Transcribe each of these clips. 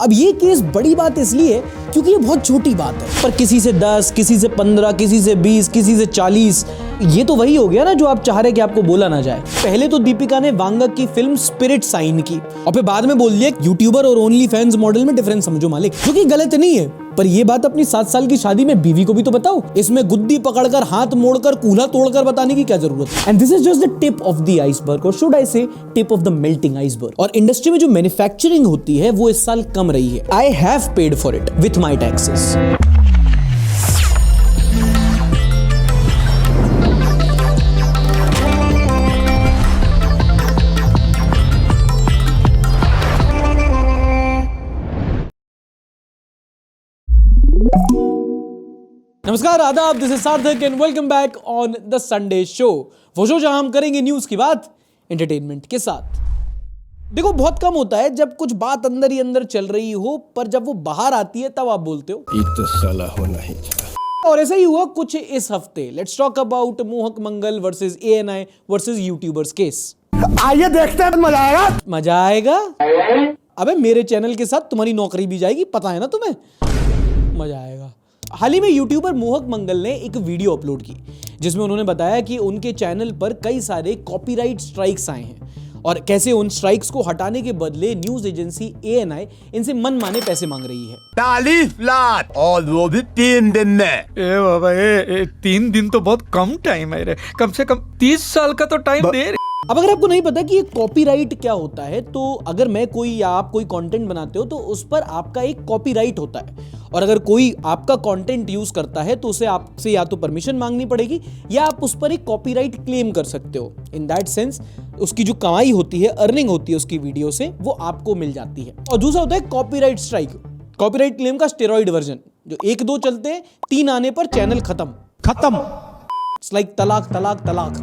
अब ये केस बड़ी बात इसलिए है क्योंकि ये बहुत छोटी बात है, पर किसी से 10, किसी से 15, किसी से 20, किसी से 40, ये तो वही हो गया ना जो आप चाह रहे कि आपको बोला ना जाए। पहले तो दीपिका ने वांगक की फिल्म स्पिरिट साइन की और फिर बाद में बोल दिया यूट्यूबर और ओनली फैंस मॉडल में डिफरेंस समझो मालिक, जो कि गलत नहीं है, पर ये बात अपनी 7 साल की शादी में बीवी को भी तो बताओ। इसमें गुद्दी पकड़कर, हाथ मोड़कर, कूल्हा तोड़कर बताने की क्या जरूरत है। And this is just the tip of the iceberg, और शुड आई से tip of the melting iceberg. और इंडस्ट्री में जो मैन्युफैक्चरिंग होती है वो इस साल कम रही है। I have paid for it with my taxes. नमस्कार, आदाब, दिस इज सार्थक and welcome back on the Sunday show. वो शो जहां हम करेंगे न्यूज की बात एंटरटेनमेंट के साथ। देखो, बहुत कम होता है जब कुछ बात अंदर ही अंदर चल रही हो, पर जब वो बाहर आती है तब आप बोलते हो ये तो साला होना ही था। और ऐसा ही हुआ कुछ इस हफ्ते। Let's talk about Mohak Mangal versus ANI versus YouTubers case. आइए देखते हैं, मजा आएगा। मजा आएगा? अबे मेरे चैनल के साथ तुम्हारी नौकरी भी जाएगी, पता है ना तुम्हें। मजा आएगा। हाल ही में यूट्यूबर मोहक मंगल ने एक वीडियो अपलोड की जिसमें उन्होंने बताया कि उनके चैनल पर कई सारे कॉपीराइट स्ट्राइक्स आए हैं और कैसे उन स्ट्राइक्स को हटाने के बदले न्यूज एजेंसी ANI इनसे मनमाने पैसे मांग रही है। 40 लाख और वो भी 3 दिन में। ए बाबा, 3 दिन तो बहुत कम टाइम है रे। कम से कम 30 साल का तो टाइम दे। अब अगर आपको नहीं पता कि ये कॉपीराइट क्या होता है, तो अगर मैं कोई या आप कोई कंटेंट बनाते हो तो उस पर आपका एक कॉपीराइट होता है, और अगर कोई आपका कंटेंट यूज करता है तो उसे आपसे या तो परमिशन मांगनी पड़ेगी या आप उस पर एक कॉपीराइट क्लेम कर सकते हो। इन दैट सेंस उसकी जो कमाई होती है, अर्निंग होती है उसकी वीडियो से, वो आपको मिल जाती है। और दूसरा होता है कॉपीराइट स्ट्राइक, कॉपीराइट क्लेम का स्टेरॉइड वर्जन, जो 1-2 चलते हैं, 3 आने पर चैनल खत्म। इट्स लाइक तलाक तलाक तलाक।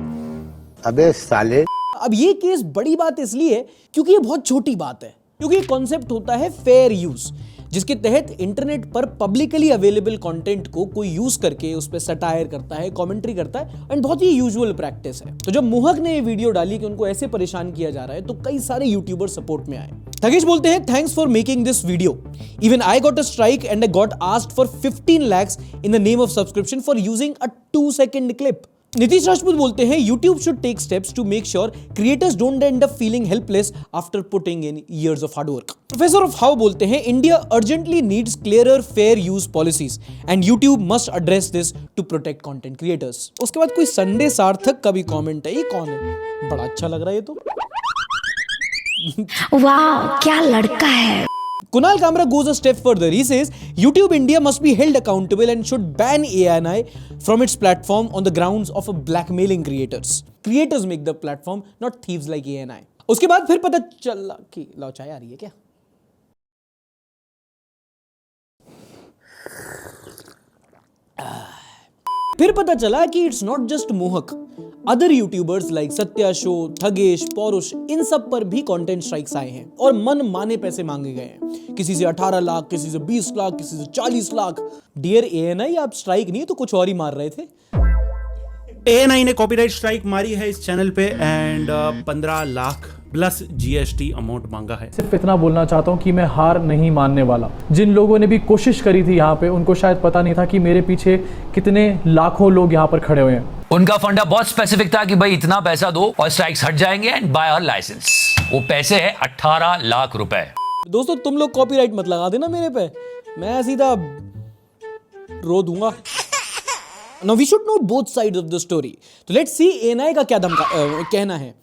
अबे साले। अब ये केस बड़ी बात इसलिए है क्योंकि ये बहुत छोटी बात है, क्योंकि ये कॉन्सेप्ट होता है फेयर यूज, जिसके तहत इंटरनेट पर पब्लिकली अवेलेबल कंटेंट को कोई यूज करके उस पर सटायर करता है, कमेंट्री करता है, एंड बहुत ही यूजुअल प्रैक्टिस है। तो जब मोहक ने ये वीडियो डाली कि उनको ऐसे परेशान किया जा रहा है, तो कई सारे यूट्यूबर सपोर्ट में आए। थकेश बोलते हैं, thanks for making this video, even I got a strike and I got asked for 15 lakhs in the name of subscription for using a 2-second clip. Nitish Rajput बोलते हैं, YouTube should take steps to make sure creators don't end up feeling helpless after putting in years of hard work. Professor of how बोलते हैं, India urgently needs clearer fair use policies and YouTube must address this to protect content creators. उसके बाद कोई Sunday सार्थक का भी comment है। ये कौन है? बड़ा अच्छा लग रहा है ये तो। वाह, क्या लड़का है। Kunal Kamra goes a step further. He says YouTube India must be held accountable and should ban ANI from its platform on the grounds of blackmailing creators. Creators make the platform, not thieves like ANI. उसके बाद फिर पता चला कि लो चाय आ रही है क्या? फिर पता चला कि इट्स नॉट जस्ट मोहक, other YouTubers like Satya show, Thagesh, पौरुष, इन सब पर भी कंटेंट स्ट्राइक्स आए हैं और मन माने पैसे मांगे गए हैं। किसी से 18 लाख, किसी से 20 लाख, किसी से 40 लाख। डियर ANI, आप स्ट्राइक नहीं तो कुछ और ही मार रहे थे। ANI ने कॉपीराइट स्ट्राइक मारी है इस चैनल पे and 15 lakh plus GST amount मांगा है। सिर्फ इतना बोलना चाहता हूँ कि मैं हार नहीं मानने वाला। जिन लोगों ने भी कोशिश करी थी यहाँ पे, उनको शायद पता नहीं था कि मेरे पीछे कितने लाखों लोग यहाँ पर खड़े हुए हैं। उनका फंडा बहुत स्पेसिफिक था कि भाई इतना पैसा दो और स्ट्राइक्स हट जाएंगे एंड बाय अ लाइसेंस। वो पैसे है 18 लाख रुपए। दोस्तों, तुम लोग कॉपीराइट मत लगा देना मेरे पे, मैं सीधा रो दूंगा। Now we should know both sides of the story. तो let's see ANI का क्या कहना है।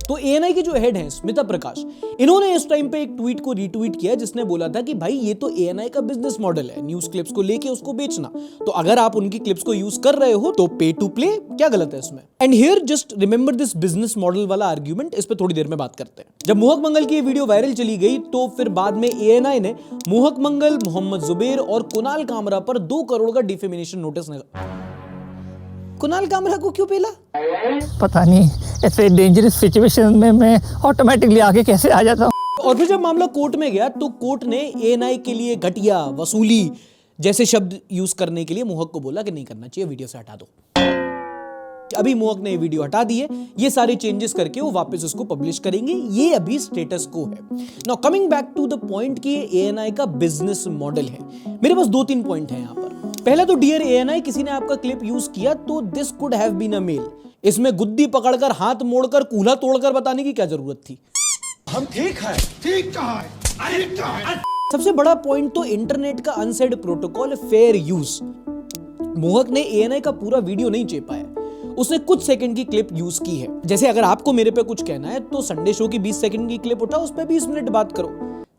तो ANI के जो हेड हैं स्मिता प्रकाश, इन्होंने इस टाइम पे एक ट्वीट को रीट्वीट किया जिसने बोला था कि भाई ये तो ANI का बिजनेस मॉडल है, न्यूज क्लिप्स को लेके उसको बेचना। तो अगर आप उनकी क्लिप्स को यूज कर रहे हो तो पे टू प्ले, क्या गलत है इसमें? And here just remember this business model वाला आर्ग्यूमेंट, इस पे थोड़ी देर में बात करते हैं। जब मोहक मंगल की ये वीडियो वायरल चली गई तो फिर बाद में ANI ने मोहक मंगल, मोहम्मद जुबैर और कुणाल कामरा पर 2 करोड़ का डिफेमेशन नोटिस। कुणाल कामरा को क्यों पेला? पता नहीं, ऐसे डेंजरस सिचुएशन में मैं ऑटोमेटिकली आगे कैसे आ जाता हूँ। और फिर जब मामला कोर्ट में गया तो कोर्ट ने ANI के लिए घटिया, वसूली जैसे शब्द यूज करने के लिए मोहक को बोला कि नहीं करना चाहिए, वीडियो से हटा दो। अभी मोहक ने ये वीडियो हटा दी है, ये सारे चेंजेस करके वो वापस उसको पब्लिश करेंगे। ये अभी स्टेटस को है। Now coming back to the point कि ये ANI का बिजनेस मॉडल है। मेरे पास 2-3 पॉइंट हैं यहाँ पर। पहला तो डियर ANI, किसी ने आपका क्लिप यूज किया तो this could have been a male. इसमें गुद्दी पकड़कर, हाथ मोड़कर, कूल्हा तोड़कर बताने की क्या जरूरत थी? हम ठीक है। ठीक कहा है। सबसे बड़ा पॉइंट तो इंटरनेट का अनसेड प्रोटोकॉल, फेयर यूज। मोहक ने ANI का पूरा वीडियो नहीं चेपा है, उसने कुछ सेकंड की क्लिप यूज की है। जैसे अगर आपको मेरे पे कुछ कहना है तो संडे शो की 20 सेकंड की क्लिप उठाओ, उस पर 20 मिनट बात करो।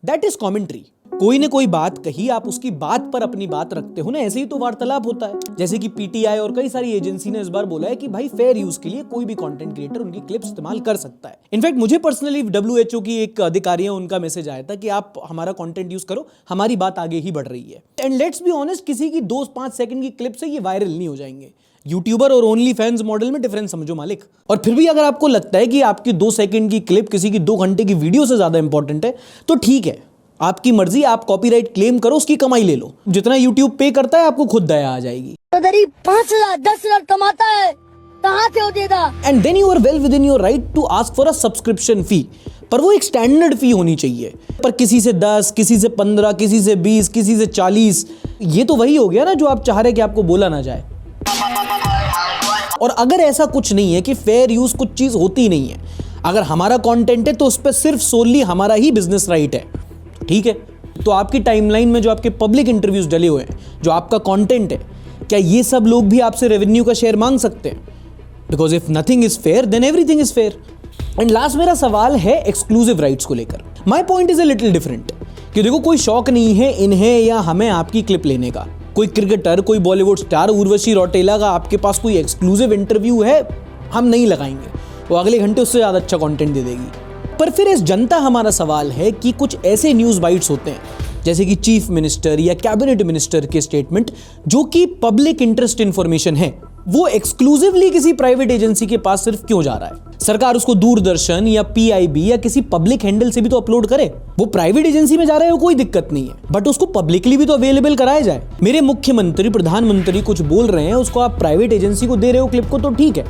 That is commentary. कोई ने कोई बात कही, आप उसकी बात पर अपनी बात रखते हो ना, ऐसे ही तो वार्तालाप होता है। जैसे कि PTI और कई सारी एजेंसी ने इस बार बोला है कि भाई फेयर यूज के लिए कोई भी कंटेंट क्रिएटर उनकी क्लिप इस्तेमाल कर सकता है। इनफैक्ट मुझे पर्सनली WHO की एक अधिकारी है, उनका मैसेज आया था कि आप हमारा कंटेंट यूज करो, हमारी बात आगे ही बढ़ रही है। एंड लेट्स बी ऑनेस्ट, किसी की 2-5 सेकंड की क्लिप से ये वायरल नहीं हो जाएंगे। यूट्यूबर और ओनली फैंस मॉडल में डिफरेंस समझो मालिक। और फिर भी अगर आपको लगता है कि आपकी 2 सेकंड की क्लिप किसी की 2 घंटे की वीडियो से ज्यादा इंपॉर्टेंट है तो ठीक है, आपकी मर्जी, आप कॉपीराइट क्लेम करो, उसकी कमाई ले लो। जितना YouTube पे करता है आपको खुद दया आ जाएगी। 5,000-10,000 कमाता है, कहाँ से हो देगा? And then you are well within your right to ask for a subscription fee, पर वो एक स्टैंडर्ड फी होनी चाहिए। पर किसी से 10, किसी से 15, किसी से 20, किसी से 40, ये तो वही हो गया ना जो आप चाह रहे कि आपको बोला ना जाए। और अगर ऐसा कुछ नहीं है कि फेयर यूज कुछ चीज होती नहीं है, अगर हमारा कंटेंट है तो उस पर सिर्फ सोनली हमारा ही बिजनेस राइट है, ठीक है? तो आपकी टाइमलाइन में जो आपके पब्लिक इंटरव्यूज डले हुए हैं, जो आपका कंटेंट है, क्या ये सब लोग भी आपसे रेवेन्यू का शेयर मांग सकते हैं? Because if nothing is fair then everything is fair. And last मेरा सवाल है एक्सक्लूसिव राइट्स को लेकर। My point is a little different कि देखो, कोई शौक नहीं है इन्हें या हमें आपकी क्लिप लेने का। कोई क्रिकेटर, कोई बॉलीवुड स्टार उर्वशी रौटेला का आपके पास कोई एक्सक्लूसिव इंटरव्यू है, हम नहीं लगाएंगे, वो अगले घंटे उससे ज़्यादा अच्छा कंटेंट दे देगी। पर फिर इस जनता हमारा सवाल है कि कुछ ऐसे न्यूज़ बाइट्स होते हैं जैसे कि चीफ मिनिस्टर या कैबिनेट मिनिस्टर के स्टेटमेंट जो कि पब्लिक इंटरेस्ट इंफॉर्मेशन है, वो एक्सक्लूसिवली किसी प्राइवेट एजेंसी के पास सिर्फ क्यों जा रहा है? सरकार उसको दूरदर्शन या PIB या किसी पब्लिक हैंडल से भी तो अपलोड करे। वो प्राइवेट एजेंसी में जा रहा है, वो कोई दिक्कत नहीं है, बट उसको पब्लिकली भी तो अवेलेबल कराया जाए। मेरे मुख्यमंत्री, प्रधानमंत्री कुछ बोल रहे हैं, उसको आप प्राइवेट एजेंसी को दे रहे हो क्लिप को, तो ठीक है,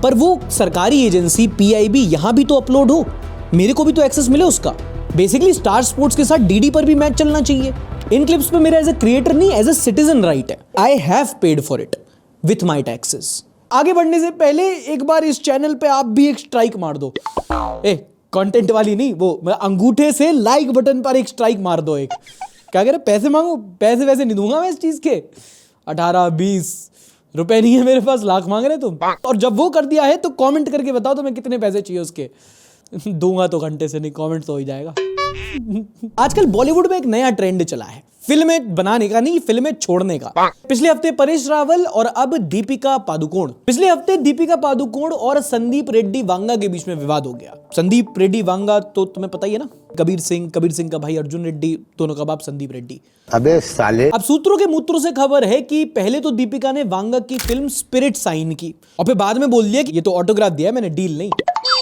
पर वो सरकारी एजेंसी PIB यहां भी तो अपलोड हो, मेरे को भी तो एक्सेस मिले उसका। बेसिकली स्टार स्पोर्ट्स के साथ DD पर भी मैच चलना चाहिए। इन क्लिप्स पे मेरा एज ए क्रिएटर नहीं, एज ए सिटीजन राइट है। I have paid for it with my taxes. आगे बढ़ने से पहले एक बार इस चैनल पे आप भी एक स्ट्राइक मार दो। कंटेंट वाली नहीं, वो अंगूठे से लाइक बटन पर एक स्ट्राइक मार दो। एक क्या कह रहे, पैसे मांगो? पैसे वैसे नहीं दूंगा मैं इस चीज के। 18-20 रुपए नहीं है मेरे पास, लाख मांग रहे तुम। और जब वो कर दिया है तो कमेंट करके बताओ तुम्हें कितने पैसे चाहिए उसके। दूंगा तो घंटे से नहीं, कमेंट तो हो ही जाएगा। आजकल बॉलीवुड में एक नया ट्रेंड चला है, फिल्में बनाने का नहीं, फिल्में छोड़ने का। पिछले हफ्ते परेश रावल और अब दीपिका पादुकोण। पिछले हफ्ते दीपिका पादुकोण और संदीप रेड्डी वांगा के बीच में विवाद हो गया। संदीप रेड्डी वांगा तो तुम्हें पता ही है ना, कबीर सिंह का भाई अर्जुन रेड्डी, दोनों का बाप संदीप रेड्डी। अबे साले। अब सूत्रों के मूत्रों से खबर है कि पहले तो दीपिका ने वांगा की फिल्म स्पिरिट साइन की और फिर बाद में बोल दिया कि ये तो ऑटोग्राफ दिया है मैंने, डील नहीं।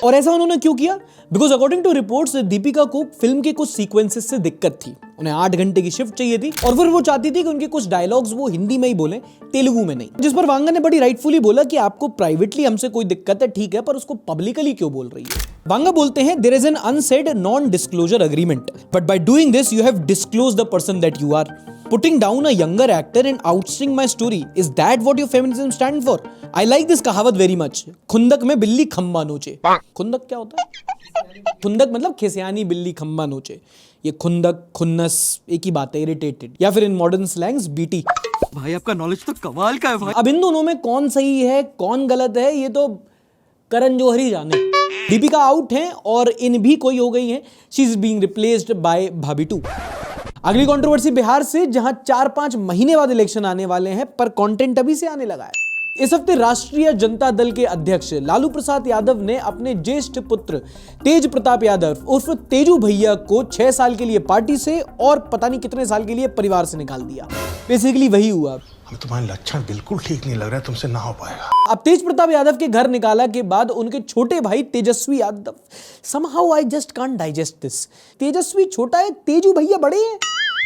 और ऐसा उन्होंने क्यों किया? Because according to reports Deepika को फिल्म के कुछ सीक्वेंसेस से दिक्कत थी, उन्हें 8 घंटे की शिफ्ट चाहिए थी और फिर वो चाहती थी कि उनके कुछ डायलॉग्स वो हिंदी में ही बोले, तेलुगु में नहीं। जिस पर वांगा ने बड़ी राइटफुली बोला कि आपको प्राइवेटली हमसे कोई दिक्कत है, ठीक है, पर उसको पब्लिकली क्यों बोल रही है? वांगा बोलते हैं there is an unsaid non disclosure agreement, but by doing this you have disclosed the person that you are. Putting down a younger actor and ousting my story, is that what your feminism stand for? I like this कहावत very much. खुंदक में बिल्ली खम्बा नोचे. खुंदक क्या होता है? खुंदक मतलब खिसियानी बिल्ली खम्बा नोचे. ये खुंदक, खुन्नस एक ही बात है, इरिटेटेड, या फिर इन मॉडर्न स्लैंग्स बीटी. भाई आपका नॉलेज तो कमाल का है भाई. अब इन दोनों में कौन सही है कौन गलत है ये तो करण जौहर ही जाने. दीपिका आउट हैं और इन भी कोई हो गई हैं. She is being replaced by भाभी 2. अगली कंट्रोवर्सी बिहार से, जहां 4-5 महीने बाद इलेक्शन आने वाले हैं पर कंटेंट अभी से आने लगा है. इस हफ्ते राष्ट्रीय जनता दल के अध्यक्ष लालू प्रसाद यादव ने अपने ज्येष्ठ पुत्र तेज प्रताप यादव उर्फ तेजू भैया को 6 साल के लिए पार्टी से और पता नहीं कितने साल के लिए परिवार से निकाल दिया. बेसिकली वही हुआ. हमें तुम्हारे लक्षण बिल्कुल ठीक नहीं लग रहा है, तुमसे ना हो पाएगा. अब तेज प्रताप यादव के घर निकाला के बाद उनके छोटे भाई Tejashwi Yadav, somehow I just can't digest this. तेजस्वी छोटा है, तेजू भैया बड़े हैं.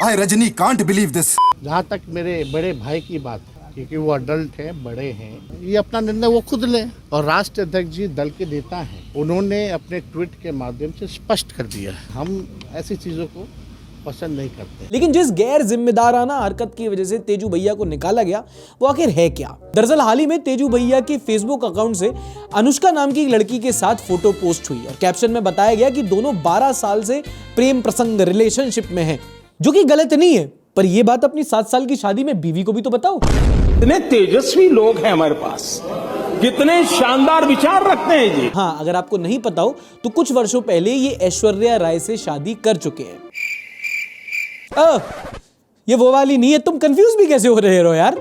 I Rajni can't believe this. जहाँ तक मेरे बड़े भाई की बात, क्योंकि वो अडल्ट हैं, बड़े हैं, ये अपना निर्णय वो खुद लें। और राष्ट्रीय अध्यक्ष जी दल के नेता हैं, उन्होंने अपने ट्वीट के माध्यम से स्पष्ट कर दिया है, हम ऐसी चीज़ों को पसंद नहीं करते। लेकिन जिस गैर जिम्मेदाराना हरकत की वजह से तेजू भैया को निकाला गया वो आखिर है क्या? दरअसल हाल ही में तेजू भैया के फेसबुक अकाउंट से अनुष्का नाम की एक लड़की के साथ फोटो पोस्ट हुई और कैप्शन में बताया गया कि दोनों 12 साल से प्रेम प्रसंग रिलेशनशिप में हैं, जो कि गलत नहीं है, पर यह बात अपनी 7 साल की शादी में बीवी को भी तो बताओ। इतने तेजस्वी लोग हैं हमारे पास, कितने शानदार विचार रखते हैं जी। हाँ, अगर आपको नहीं पता हो तो कुछ वर्षों पहले ये ऐश्वर्या राय से शादी कर चुके हैं। ये वो वाली नहीं है, तुम कंफ्यूज भी कैसे हो रहे हो यार?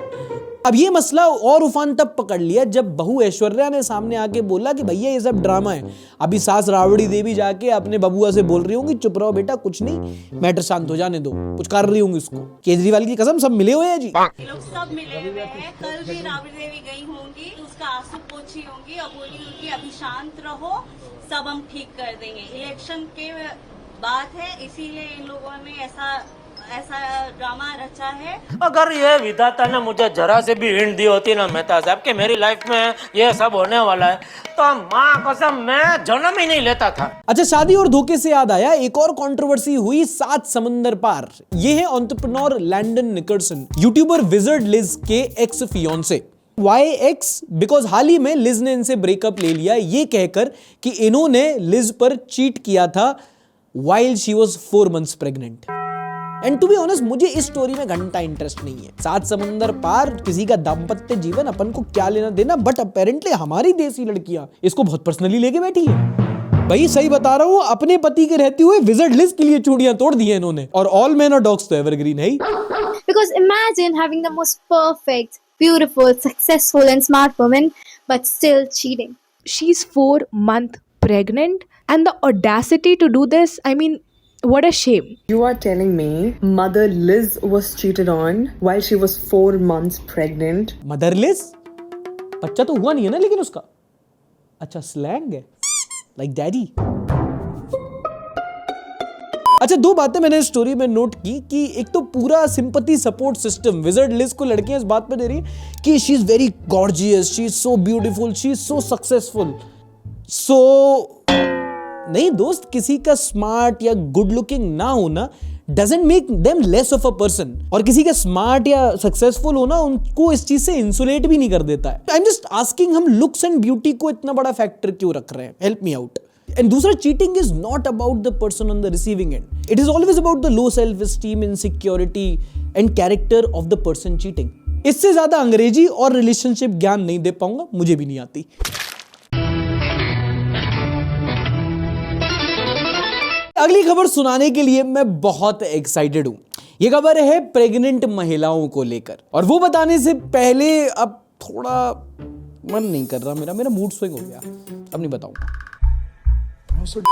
अब ये मसला और उफान तब पकड़ लिया जब बहू ऐश्वर्या ने सामने आके बोला कि भैया ये सब ड्रामा है। अभी सास रावड़ी देवी जाके अपने बबुआ से बोल रही होंगी चुप रहो बेटा, कुछ नहीं, मैटर शांत हो जाने दो, कुछ कर रही होंगी उसको। केजरीवाल की कसम सब मिले हुए हैं जी। लोग सब मिले हुए हैं। कल भी राबड़ी देवी गई होंगी, उसका आंसू पोछी होंगी और बोली होंगी अभी शांत रहो, सब हम ठीक कर देंगे। इलेक्शन के बात है, इसीलिए इन लोगों ने ऐसा ड्रामा रचा है। अगर ये विधाता ने मुझे जरा से भी हिंट दी होती ना मेहता साहब कि मेरी लाइफ में ये सब होने वाला है, तो माँ कसम मैं जन्म ही नहीं लेता था। अच्छा, शादी और धोखे से याद आया, एक और कंट्रोवर्सी हुई 7 समंदर पार। ये है entrepreneur Landon Nickerson, YouTuber Wizard Liz के ex fiance. Why X? Because हाल ही में लिज ने इनसे ब्रेकअप ले लिया ये कहकर कि इन्होंने लिज पर चीट किया था while she was 4 months pregnant. And to be honest मुझे इस स्टोरी में घंटा इंटरेस्ट नहीं है। 7 समंदर पार, किसी का दाम्पत्य जीवन, अपन को क्या लेना देना, बट अपेरेंटली हमारी देसी लड़कियां इसको बहुत पर्सनली लेके बैठी है। भाई सही बता रहा हूँ, अपने पति के रहते हुए विजर्ड लिज के लिए चूड़ियां तोड़ दी है इन्होंने। और ऑल मैन और डॉग्स तो एवरग्रीन है ही। Because imagine having the most perfect, beautiful, successful and smart woman but still cheating. She's 4 months pregnant and the audacity to do this, I mean, what a shame. You are telling me Mother Liz was cheated on while she was 4 months pregnant? Mother Liz? बच्चा तो हुआ नहीं है ना लेकिन उसका। अच्छा, slang है like daddy. अच्छा, 2 बातें मैंने इस स्टोरी में नोट की कि एक तो पूरा sympathy support system Wizard Liz को लड़कियां इस बात पे दे रही है कि she is very gorgeous, she is so beautiful, she is so successful. नहीं दोस्त, किसी का स्मार्ट या गुड लुकिंग ना होना doesn't make them less of a person, और किसी का स्मार्ट या सक्सेसफुल होना उनको इस चीज से इंसुलेट भी नहीं कर देता है। आई एम जस्ट आस्किंग, हम लुक्स एंड ब्यूटी को इतना बड़ा फैक्टर क्यों रख रहे हैं? Help me out. एंड दूसरा, cheating is not about the person on the receiving end, it is always about the low self esteem, insecurity and character of the person cheating. इससे ज्यादा अंग्रेजी और रिलेशनशिप ज्ञान नहीं दे पाऊंगा, मुझे भी नहीं आती। अगली खबर सुनाने के लिए मैं बहुत एक्साइटेड हूं। यह खबर है प्रेग्नेंट महिलाओं को लेकर, और वो बताने से पहले अब थोड़ा मन नहीं कर रहा, मेरा मूड स्विंग हो गया, अब नहीं बताऊंगा।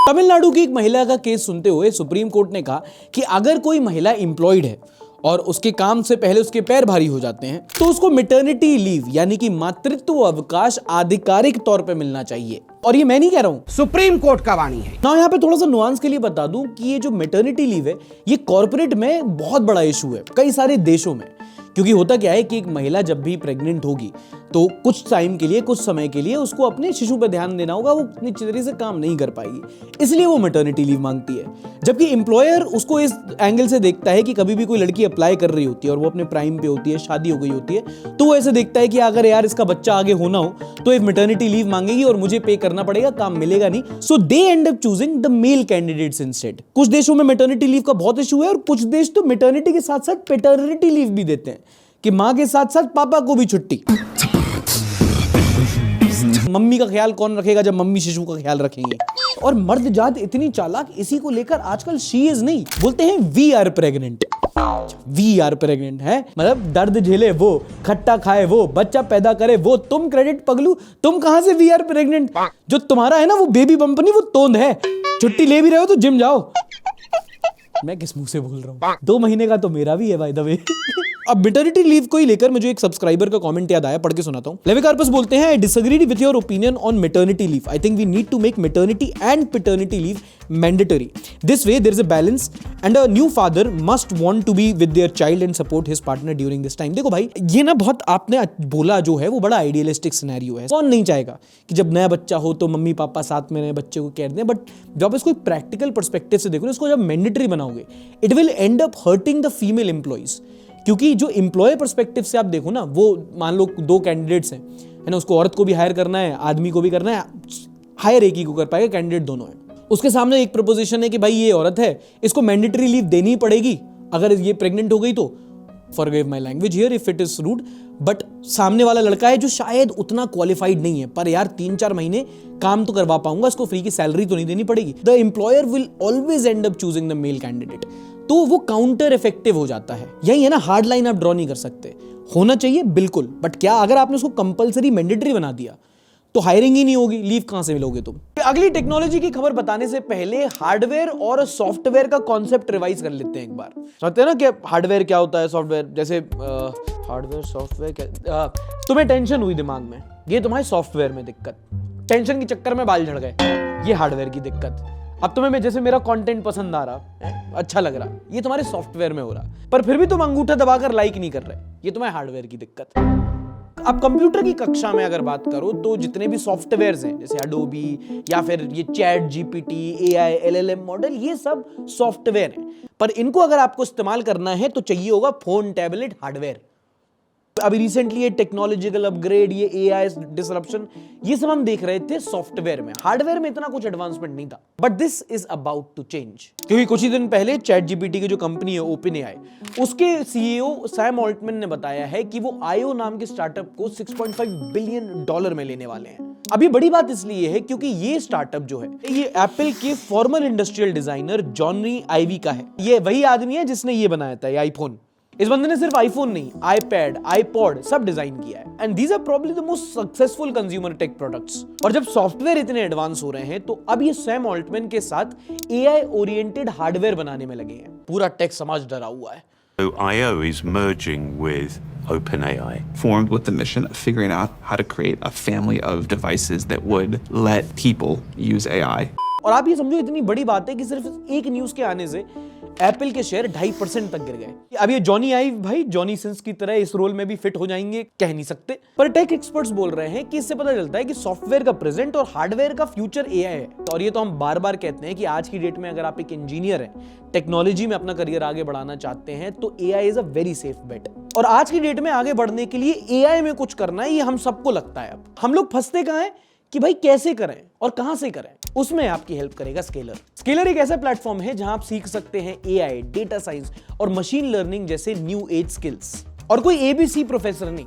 तमिलनाडु की एक महिला का केस सुनते हुए सुप्रीम कोर्ट ने कहा कि अगर कोई महिला एम्प्लॉयड है और उसके काम से पहले उसके पैर भारी हो जाते हैं तो उसको मैटरनिटी लीव यानी कि मातृत्व अवकाश आधिकारिक तौर पे मिलना चाहिए। और ये मैं नहीं कह रहा हूं, सुप्रीम कोर्ट का वाणी है ना। यहाँ पे थोड़ा सा नुआंस के लिए बता दूं कि ये जो मैटरनिटी लीव है ये कॉर्पोरेट में बहुत बड़ा इशू है कई सारे देशों में। क्योंकि होता क्या है कि एक महिला जब भी प्रेग्नेंट होगी तो कुछ टाइम के लिए, कुछ समय के लिए उसको अपने शिशु पर ध्यान देना होगा, वो उतनी तरह से काम नहीं कर पाएगी, इसलिए वो मैटरनिटी लीव मांगती है। जबकि एम्प्लॉयर उसको इस एंगल से देखता है कि कभी भी कोई लड़की अप्लाई कर रही होती है और वो अपने प्राइम पे होती है, शादी हो गई होती है, तो वो ऐसे देखता है कि अगर यार इसका बच्चा आगे होना हो तो एक मैटरनिटी लीव मांगेगी और मुझे पे करना पड़ेगा, काम मिलेगा नहीं। So they end up choosing the male candidates instead. कुछ देशों में मैटरनिटी लीव का बहुत इशू है और कुछ देश तो मैटरनिटी के साथ साथ पैटर्निटी लीव भी देते हैं कि मां के साथ साथ पापा को भी छुट्टी। मम्मी का ख्याल कौन रखेगा जब मम्मी शिशु का ख्याल रखेंगे। और मर्द जात इतनी चालाक, इसी को लेकर आजकल शी इज नहीं बोलते हैं we are pregnant. We are pregnant है मतलब दर्द झेले वो, खट्टा खाए वो, बच्चा पैदा करे वो। तुम क्रेडिट पगलू, तुम कहां से वी आर प्रेग्नेंट? जो तुम्हारा है ना वो बेबी बंपनी, वो तोंद है। छुट्टी ले भी रहे हो तो जिम जाओ। मैं किस मुंह से बोल रहा हूं? 2 महीने का तो मेरा भी है बाय द वे। अब मैटरनिटी लीव को ही लेकर मुझे एक सब्सक्राइबर का कमेंट याद आया, पढ़ के सुनाता हूं। लेविकार्पस बोलते हैं, I disagreed with your opinion on maternity leave. I think we need to make maternity and paternity leave mandatory. This way there is a balance and a new father must want to be with their child and support his partner during this time. देखो भाई, ये ना बहुत आपने बोला जो है वो बड़ा आइडियलिस्टिक सिनेरियो है। कौन नहीं चाहेगा कि जब नया बच्चा हो तो मम्मी पापा साथ में नए बच्चे को केयर दें, बट जब आप इसको एक प्रैक्टिकल पर्सपेक्टिव से देखो, इसको जब मैंडेटरी बनाओगे, it will and up hurting the female employees. क्योंकि जो एम्प्लॉय पर्सपेक्टिव से आप देखो ना, वो मान लो 2 कैंडिडेट्स हैं, है ना, उसको औरत को भी हायर करना है, आदमी को भी करना है, हायर एक ही को कर पाएगा, कैंडिडेट दोनों हैं। उसके सामने एक प्रपोजिशन है कि भाई ये औरत है, इसको मैंडेटरी लीव देनी ही पड़ेगी, अगर ये प्रेग्नेंट हो गई तो। Forgive my language here if it is rude, but सामने वाला लड़का है जो शायद उतना क्वालिफाइड नहीं है, पर यार 3-4 महीने काम तो करवा पाऊंगा, इसको फ्री की सैलरी तो नहीं देनी पड़ेगी। The employer will always and up choosing the male candidate. तो वो काउंटर इफेक्टिव हो जाता है। यही है ना, हार्ड लाइन आप ड्रॉ नहीं कर सकते। होना चाहिए बिल्कुल, बट क्या अगर आपने उसको कंपलसरी मैंडेटरी बना दिया तो हायरिंग ही नहीं होगी, लीव कहां से मिलोगे तुम। अगली टेक्नोलॉजी की खबर बताने से पहले हार्डवेयर और सॉफ्टवेयर का कॉन्सेप्ट रिवाइज कर लेते हैं एक बार। समझते हैं ना कि हार्डवेयर क्या होता है, सॉफ्टवेयर जैसे हार्डवेयर सॉफ्टवेयर क्या। तुम्हें टेंशन हुई दिमाग में, ये तुम्हारे सॉफ्टवेयर में दिक्कत, टेंशन के चक्कर में बाल झड़ गए, ये हार्डवेयर की दिक्कत। अब तुम्हें जैसे मेरा कंटेंट पसंद आ रहा, अच्छा लग रहा, ये तुम्हारे सॉफ्टवेयर में हो रहा, पर फिर भी तुम अंगूठा दबाकर लाइक नहीं कर रहे, ये तुम्हारे हार्डवेयर की दिक्कत। अब कंप्यूटर की कक्षा में अगर बात करो तो जितने भी सॉफ्टवेयर्स हैं, जैसे एडोबी या फिर ये chat GPT, AI, LLM model, ये सब सॉफ्टवेयर हैं, पर इनको अगर आपको इस्तेमाल करना है तो चाहिए होगा फोन, टैबलेट, हार्डवेयर। अभी रिसेंटली ये टेक्नोलॉजिकल अपग्रेड, ये एआई डिसरप्शन, ये सब हम देख रहे थे सॉफ्टवेयर में। हार्डवेयर में इतना कुछ एडवांसमेंट नहीं था, but this is about to change. क्योंकि कुछ ही दिन पहले चैट जीपीटी की जो कंपनी है ओपन एआई, उसके सीईओ सैम ऑल्टमैन ने बताया है कि वो आईओ नाम के स्टार्टअप को $6.5 बिलियन में लेने वाले हैं। अभी बड़ी बात इसलिए है क्योंकि ये स्टार्टअप जो है, ये एप्पल के formal industrial designer Johnny ivy का है। ये वही आदमी है जिसने ये बनाया था, ये आईफोन। इस बंदे ने सिर्फ आईफोन नहीं, आईपैड, आईपॉड सब डिजाइन किया है। And these are probably the most successful consumer tech products. और जब सॉफ्टवेयर इतने एडवांस हो रहे हैं तो अब ये सैम ऑल्टमैन के साथ एआई ओरिएंटेड हार्डवेयर बनाने में लगे हैं। पूरा टेक समाज डरा हुआ है। So IO is merging with OpenAI, formed with the mission of figuring out how to create a family of devices that would let people use AI. और आप ये समझो, इतनी बड़ी बात है कि सिर्फ एक न्यूज के आने से एप्पल के शेयर 2.5% तक गिर गए। अब ये जॉनी आइव भाई जॉनी सिंस की तरह इस रोल में भी फिट हो जाएंगे, कह नहीं सकते, पर टेक एक्सपर्ट्स बोल रहे हैं कि इससे पता चलता है कि सॉफ्टवेयर का प्रेजेंट और हार्डवेयर का फ्यूचर एआई है। और ये तो हम बार बार कहते हैं कि आज की डेट में अगर आप एक इंजीनियर हैं, टेक्नोलॉजी में अपना करियर आगे बढ़ाना चाहते हैं, तो AI is a very safe bet. और आज की डेट में आगे बढ़ने के लिए एआई में कुछ करना है, ये हम सबको लगता है। अब हम लोग फंसते कहां हैं कि भाई कैसे करें और कहां से करें, उसमें आपकी हेल्प करेगा स्केलर। स्केलर एक ऐसा प्लेटफॉर्म है जहां आप सीख सकते हैं एआई, डेटा साइंस और मशीन लर्निंग जैसे न्यू एज स्किल्स। और कोई एबीसी प्रोफेसर नहीं,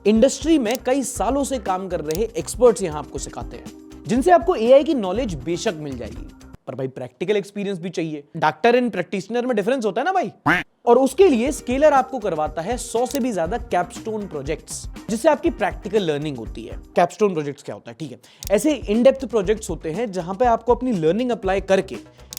इंडस्ट्री में कई सालों से काम कर रहे एक्सपर्ट्स यहां आपको सिखाते हैं, जिनसे आपको एआई की नॉलेज बेशक मिल जाएगी, पर भाई प्रैक्टिकल एक्सपीरियंस भी चाहिए। डॉक्टर एंड प्रैक्टिशनर में डिफरेंस होता है ना भाई। और उसके लिए स्केलर आपको करवाता है 100 से भी ज्यादा कैपस्टोन प्रोजेक्ट्स, जिससे आपकी प्रैक्टिकल लर्निंग होती है। कैपस्टोन प्रोजेक्ट्स क्या होता है, ठीक है, ऐसे इन डेप्थ प्रोजेक्ट्स होते हैं जहां पे आपको अपनी लर्निंग अप्लाई करके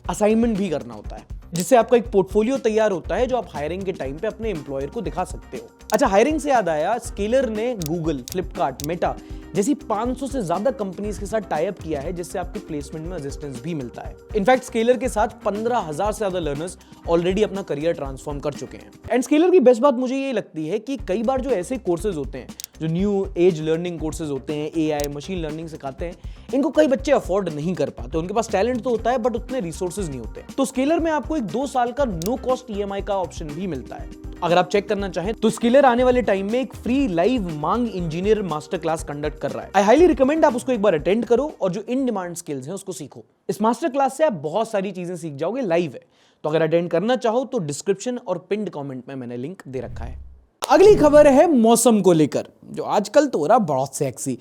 असाइनमेंट भी करना होता है, जिससे आपका एक पोर्टफोलियो तैयार होता है जो आप हायरिंग के टाइम पे अपने एम्प्लॉयर को दिखा सकते हो। अच्छा, हायरिंग से याद आया, स्केलर ने गूगल, फ्लिपकार्ट, मेटा जैसी 500 से ज्यादा कंपनीज के साथ टाई अप किया है, जिससे आपके प्लेसमेंट में असिस्टेंस भी मिलता है। इनफैक्ट स्केलर के साथ 15,000 से ज्यादा लर्नर्स ऑलरेडी अपना करियर ट्रांसफॉर्म कर चुके हैं। एंड स्केलर की बेस्ट बात मुझे ये लगती है कि कई बार जो ऐसे कोर्सेज होते हैं, जो न्यू एज लर्निंग कोर्सेज होते हैं, एआई, मशीन लर्निंग सिखाते हैं, इनको कई बच्चे अफोर्ड नहीं कर पाते। उनके पास टैलेंट तो होता है बट उतने रिसोर्सेज नहीं होते। तो स्केलर में आपको एक 2 साल का नो कॉस्ट ईएमआई का ऑप्शन भी मिलता है। अगर आप चेक करना चाहें तो स्केलर आने वाले टाइम में एक फ्री लाइव मांग इंजीनियर मास्टर क्लास कंडक्ट कर रहा है। आई हाईली रिकमेंड आप उसको एक बार अटेंड करो और जो इन डिमांड स्किल्स हैं उसको सीखो। इस मास्टर क्लास से आप बहुत सारी चीजें सीख जाओगे, लाइव है। तो अगर अटेंड करना चाहो तो डिस्क्रिप्शन और पिन्ड कमेंट में मैंने लिंक दे रखा है। अगली खबर है मौसम को लेकर, जो आजकल तो हो रहा बहुत सेक्सी।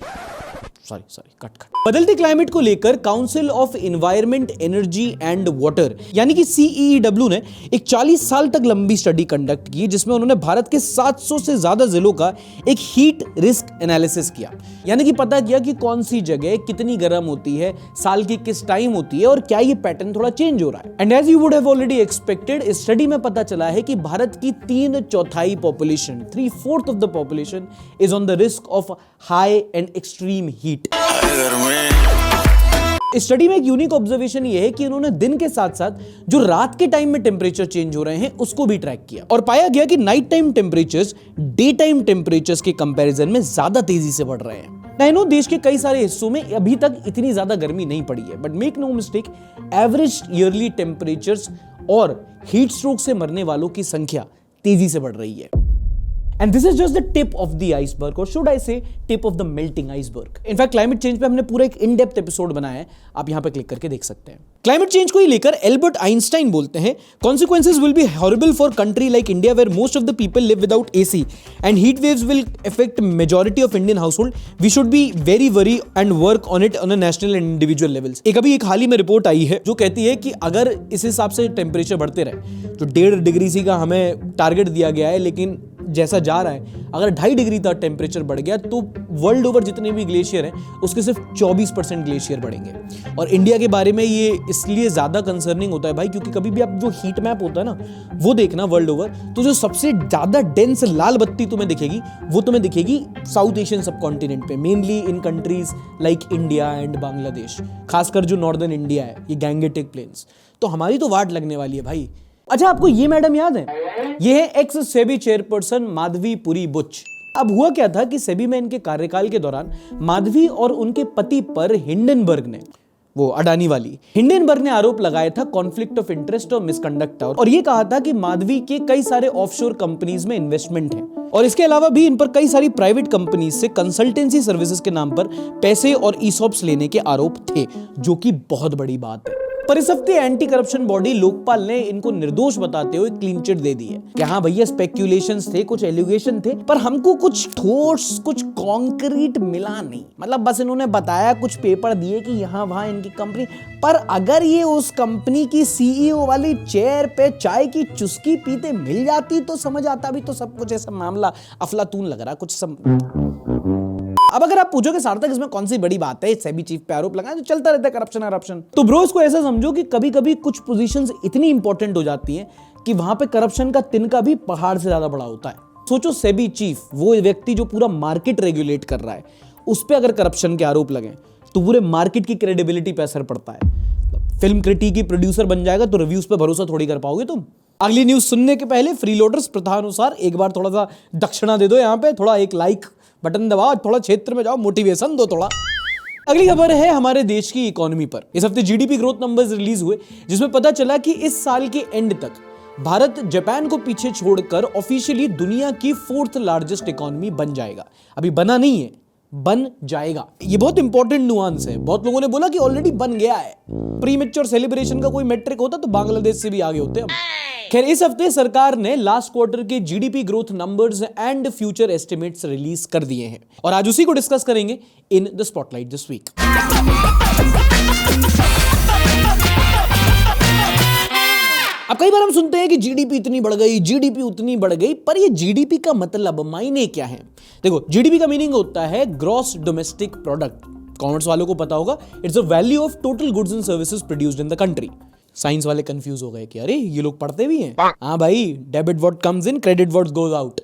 Sorry cut. बदलते क्लाइमेट को लेकर council of environment, energy and water यानी कि CEEW ने एक 40 साल तक लंबी स्टडी कंडक्ट की, जिसमें उन्होंने भारत के 700 से ज्यादा जिलों का एक हीट रिस्क एनालिसिस किया। यानी कि पता किया कि कौन सी जगह कितनी गर्म होती है, साल की किस टाइम होती है और क्या ये पैटर्न थोड़ा चेंज हो रहा है। And as you would have already expected, इस स्टडी में पता चला है कि भारत की 3/4 population, 3/4 of the population is on the risk of high and extreme heat. इस स्टडी में एक यूनिक ऑब्जर्वेशन ये है कि उन्होंने दिन के साथ साथ जो रात के टाइम में टेम्परेचर चेंज हो रहे हैं उसको भी ट्रैक किया और पाया गया कि night time temperatures day time temperatures के कंपैरिजन में ज्यादा तेजी से बढ़ रहे हैं। आई नो देश के कई सारे हिस्सों में अभी तक इतनी ज्यादा गर्मी नहीं पड़ी है, but make no mistake, average yearly temperatures और हीट स्ट्रोक से मरने वालों की संख्या तेजी से बढ़ रही है। And this is just the tip of the iceberg, or should I say tip of the melting iceberg. In fact, climate change पे हमने पूरा एक इन डेप्थ एपिसोड बनाया है, आप यहाँ पे क्लिक करके देख सकते हैं। क्लाइमेट चेंज को ही लेकर एल्बर्ट आइंस्टाइन बोलते हैं, consequences will be horrible for country like India where most of the people live without AC and heat waves will affect majority of Indian household. We should be very worry and work on it on a national and individual levels. एक अभी एक हाल ही में report आई है जो कहती है कि अगर इस हिसाब से टेम्परेचर बढ़ते रहे, जो 1.5 डिग्री सी का हमें टारगेट दिया गया है, लेकिन जैसा जा रहा है, अगर 2.5 डिग्री तक टेम्परेचर बढ़ गया तो वर्ल्ड ओवर जितने भी ग्लेशियर हैं उसके सिर्फ 24% ग्लेशियर बढ़ेंगे। और इंडिया के बारे में ये इसलिए ज्यादा कंसर्निंग होता है भाई, क्योंकि कभी भी आप जो हीट मैप होता है ना वो देखना वर्ल्ड ओवर, तो जो सबसे ज्यादा डेंस लाल बत्ती तुम्हें दिखेगी वो तुम्हें दिखेगी साउथ एशियन सबकॉन्टिनेंट पे, mainly in countries like India and Bangladesh, खासकर जो नॉर्दर्न इंडिया है, ये गैंगेटिक प्लेन्स। तो हमारी तो वाट लगने वाली है भाई। अच्छा, आपको ये मैडम याद है? ये है एक्स सेबी चेयरपर्सन माधवी पुरी बुच। अब हुआ क्या था कि सेबी में इनके कार्यकाल के दौरान माधवी और उनके पति पर हिंडनबर्ग ने, वो अडानी वाली हिंडनबर्ग ने आरोप लगाया था कॉन्फ्लिक्ट ऑफ इंटरेस्ट और मिसकंडक्ट, और ये कहा था कि माधवी के कई सारे ऑफशोर कंपनीज में इन्वेस्टमेंट है और इसके अलावा भी इन पर कई सारी प्राइवेट कंपनीज से कंसल्टेंसी सर्विसेज के नाम पर पैसे और ईसॉप्स लेने के आरोप थे, जो कि बहुत बड़ी बात है। पर इस हफ्ते एंटी करप्शन बॉडी लोकपाल ने इनको निर्दोष बताते हुए क्लीन चिट दे दी है कि हाँ भैया, स्पेक्यूलेशंस थे, कुछ एलिगेशन थे, पर हमको कुछ ठोस, कुछ कॉन्क्रीट मिला नहीं। मतलब बस इन्होंने बताया, कुछ पेपर दिए कि यहाँ वहां इनकी कंपनी, पर अगर ये उस कंपनी की CEO वाली चेयर पे चाय की चुस्की पीते मिल जाती तो समझ आता। भी तो सब कुछ ऐसा मामला अफलातून लग रहा कुछ सब। अब अगर आप पूछोगे सार्थक इसमें कौन सी बड़ी बात है, सेबी चीफ पे आरोप लगाए तो चलता रहता है करप्शन, तो ब्रो इसको ऐसा समझो कि कभी कभी कुछ पोजीशंस इतनी इंपॉर्टेंट हो जाती हैं कि वहां पे करप्शन का तिनका भी पहाड़ से ज्यादा बड़ा होता है। सोचो, सेबी चीफ, वो व्यक्ति जो पूरा मार्केट रेगुलेट कर रहा है, उस पर अगर करप्शन के आरोप लगे तो पूरे मार्केट की क्रेडिबिलिटी पे असर पड़ता है। फिल्म क्रिटिक की प्रोड्यूसर बन जाएगा तो रिव्यूज पे भरोसा थोड़ी कर पाओगे तुम। अगली न्यूज सुनने के पहले फ्रीलोडर्स प्रथा अनुसार एक बार थोड़ा सा दक्षिणा दे दो, यहाँ पे थोड़ा एक लाइक बटन दबाओ, थोड़ा क्षेत्र में जाओ, मोटिवेशन दो थोड़ा। अगली खबर है हमारे देश की इकोनॉमी पर। इस हफ्ते जीडीपी ग्रोथ नंबर्स रिलीज हुए, जिसमें पता चला कि इस साल के एंड तक भारत जापान को पीछे छोड़कर ऑफिशियली दुनिया की 4th लार्जेस्ट इकोनॉमी बन जाएगा। अभी बना नहीं है, बन जाएगा। ये बहुत इंपॉर्टेंट नुआंस है। बहुत लोगों ने बोला कि ऑलरेडी बन गया है। प्रीमेच्योर सेलिब्रेशन का कोई मैट्रिक होता तो बांग्लादेश से भी आगे होते हम। खैर, इस हफ्ते सरकार ने लास्ट क्वार्टर के GDP growth numbers and future estimates release कर दिए हैं और आज उसी को डिस्कस करेंगे in the spotlight this week. अब कई बार हम सुनते हैं कि जीडीपी इतनी बढ़ गई, जीडीपी उतनी बढ़ गई, पर ये जीडीपी का मतलब, मायने क्या है? देखो, जीडीपी का मीनिंग होता है ग्रॉस डोमेस्टिक प्रोडक्ट। कॉमर्स वालों को पता होगा, it's a value of total goods and services produced in the country. Science वाले कंफ्यूज हो गए कि अरे ये लोग पढ़ते भी हैं। हाँ भाई, debit what comes in, credit what goes out.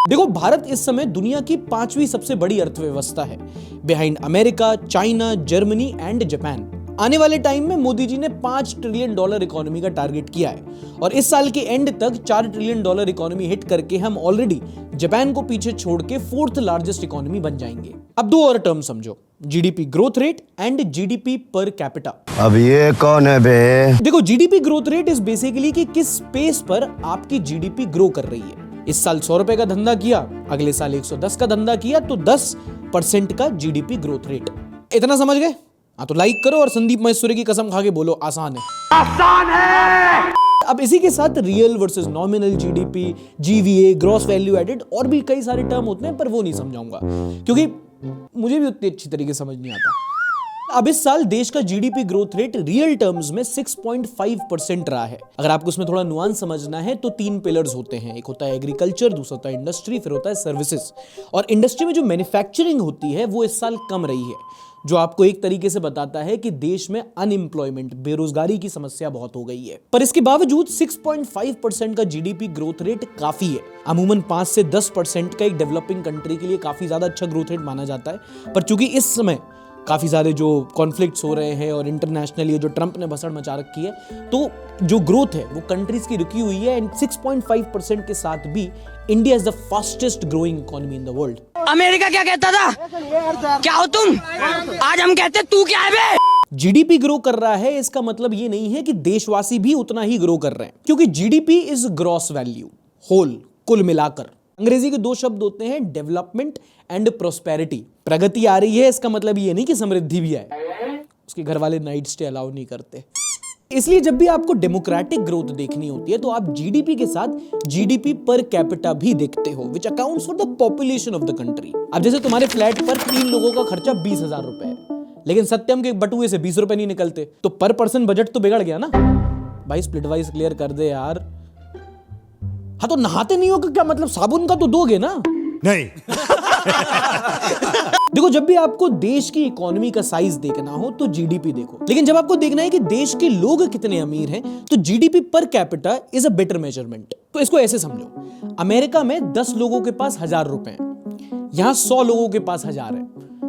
देखो, भारत इस समय दुनिया की 5वीं सबसे बड़ी अर्थव्यवस्था है, behind America, China, Germany and Japan. आने वाले टाइम में मोदी जी ने $5 ट्रिलियन इकोनॉमी का टारगेट किया है और इस साल के एंड तक $4 ट्रिलियन इकोनॉमी हिट करके हम ऑलरेडी जापान को पीछे छोड़ के 4th लार्जेस्ट इकोनॉमी बन जाएंगे। अब दो और टर्म समझो, GDP growth rate and GDP per capita. अब ये कौन है बे? देखो, GDP growth rate is basically कि किस स्पेस पर आपकी जीडीपी ग्रो कर रही है। इस साल 100 रुपए का धंधा किया, अगले साल 110 का धंधा किया, तो 10% का जीडीपी ग्रोथ रेट। इतना समझ गए? हाँ, तो लाइक करो और संदीप महेश्वरी की कसम खा के बोलो, आसान है। आसान है। अब इसी के साथ real versus nominal GDP, GVA, gross value added और भी कई सारे टर्म होते हैं, पर वो नहीं समझाऊंगा क्योंकि मुझे भी उतनी अच्छी तरीके समझ नहीं आता। अब इस साल देश का GDP growth rate real terms में 6.5% रहा है। अगर आपको उसमें थोड़ा नुआंस समझना है तो 3 पिलर्स होते हैं, एक होता है एग्रीकल्चर, दूसरा होता है इंडस्ट्री, फिर होता है सर्विसेज। और इंडस्ट्री में जो मैन्युफैक्चरिंग होती है वो इस साल कम रही है, जो आपको एक तरीके से बताता है कि देश में अनएम्प्लॉयमेंट, बेरोजगारी की समस्या बहुत हो गई है। पर इसके बावजूद 6.5% का जीडीपी ग्रोथ रेट काफी है। अमूमन 5 से 10% का एक डेवलपिंग कंट्री के लिए काफी ज्यादा अच्छा ग्रोथ रेट माना जाता है। पर चूंकि इस समय काफी सारे जो कॉन्फ्लिक्ट्स हो रहे हैं और इंटरनेशनल ये जो ट्रंप ने भसड़ मचा रखी है, तो जो ग्रोथ है वो कंट्रीज की रुकी हुई है। एंड 6.5% के साथ भी India is the fastest growing economy in the world. America क्या कहता था, क्या हो तुम, आज हम कहते तू क्या है बे। जीडीपी ग्रो कर रहा है, इसका मतलब ये नहीं है कि देशवासी भी उतना ही ग्रो कर रहे हैं, क्योंकि GDP is gross value, whole, कुल मिलाकर। अंग्रेजी के 2 शब्द होते हैं, डेवलपमेंट एंड प्रोस्पेरिटी। प्रगति आ रही है इसका मतलब ये नहीं कि समृद्धि भी आए, उसके घर वाले नाइट स्टे अलाउ नहीं करते। इसलिए जब भी आपको डेमोक्रेटिक ग्रोथ देखनी होती है तो आप जीडीपी के साथ जीडीपी पर कैपिटा भी देखते हो, which accounts for the population of the country. अब जैसे तुम्हारे फ्लैट पर 3 लोगों का खर्चा 20,000 रुपए है, लेकिन सत्यम के बटुए से 20 रुपए नहीं निकलते, तो पर पर्सन बजट तो बिगड़ गया ना। भाई स्प्लिट वाइज क्लियर कर दे यार। हाँ तो नहाते नहीं हो क्या मतलब, साबुन का तो दोगे ना? नहीं। देखो, जब भी आपको देश की इकोनॉमी का साइज देखना हो तो जीडीपी देखो, लेकिन जब आपको देखना है कि देश के लोग कितने अमीर हैं तो GDP per capita is a better measurement. तो इसको ऐसे समझो, अमेरिका में 10 लोगों के पास 1000 रुपए हैं, यहां 100 लोगों के पास 1000 है।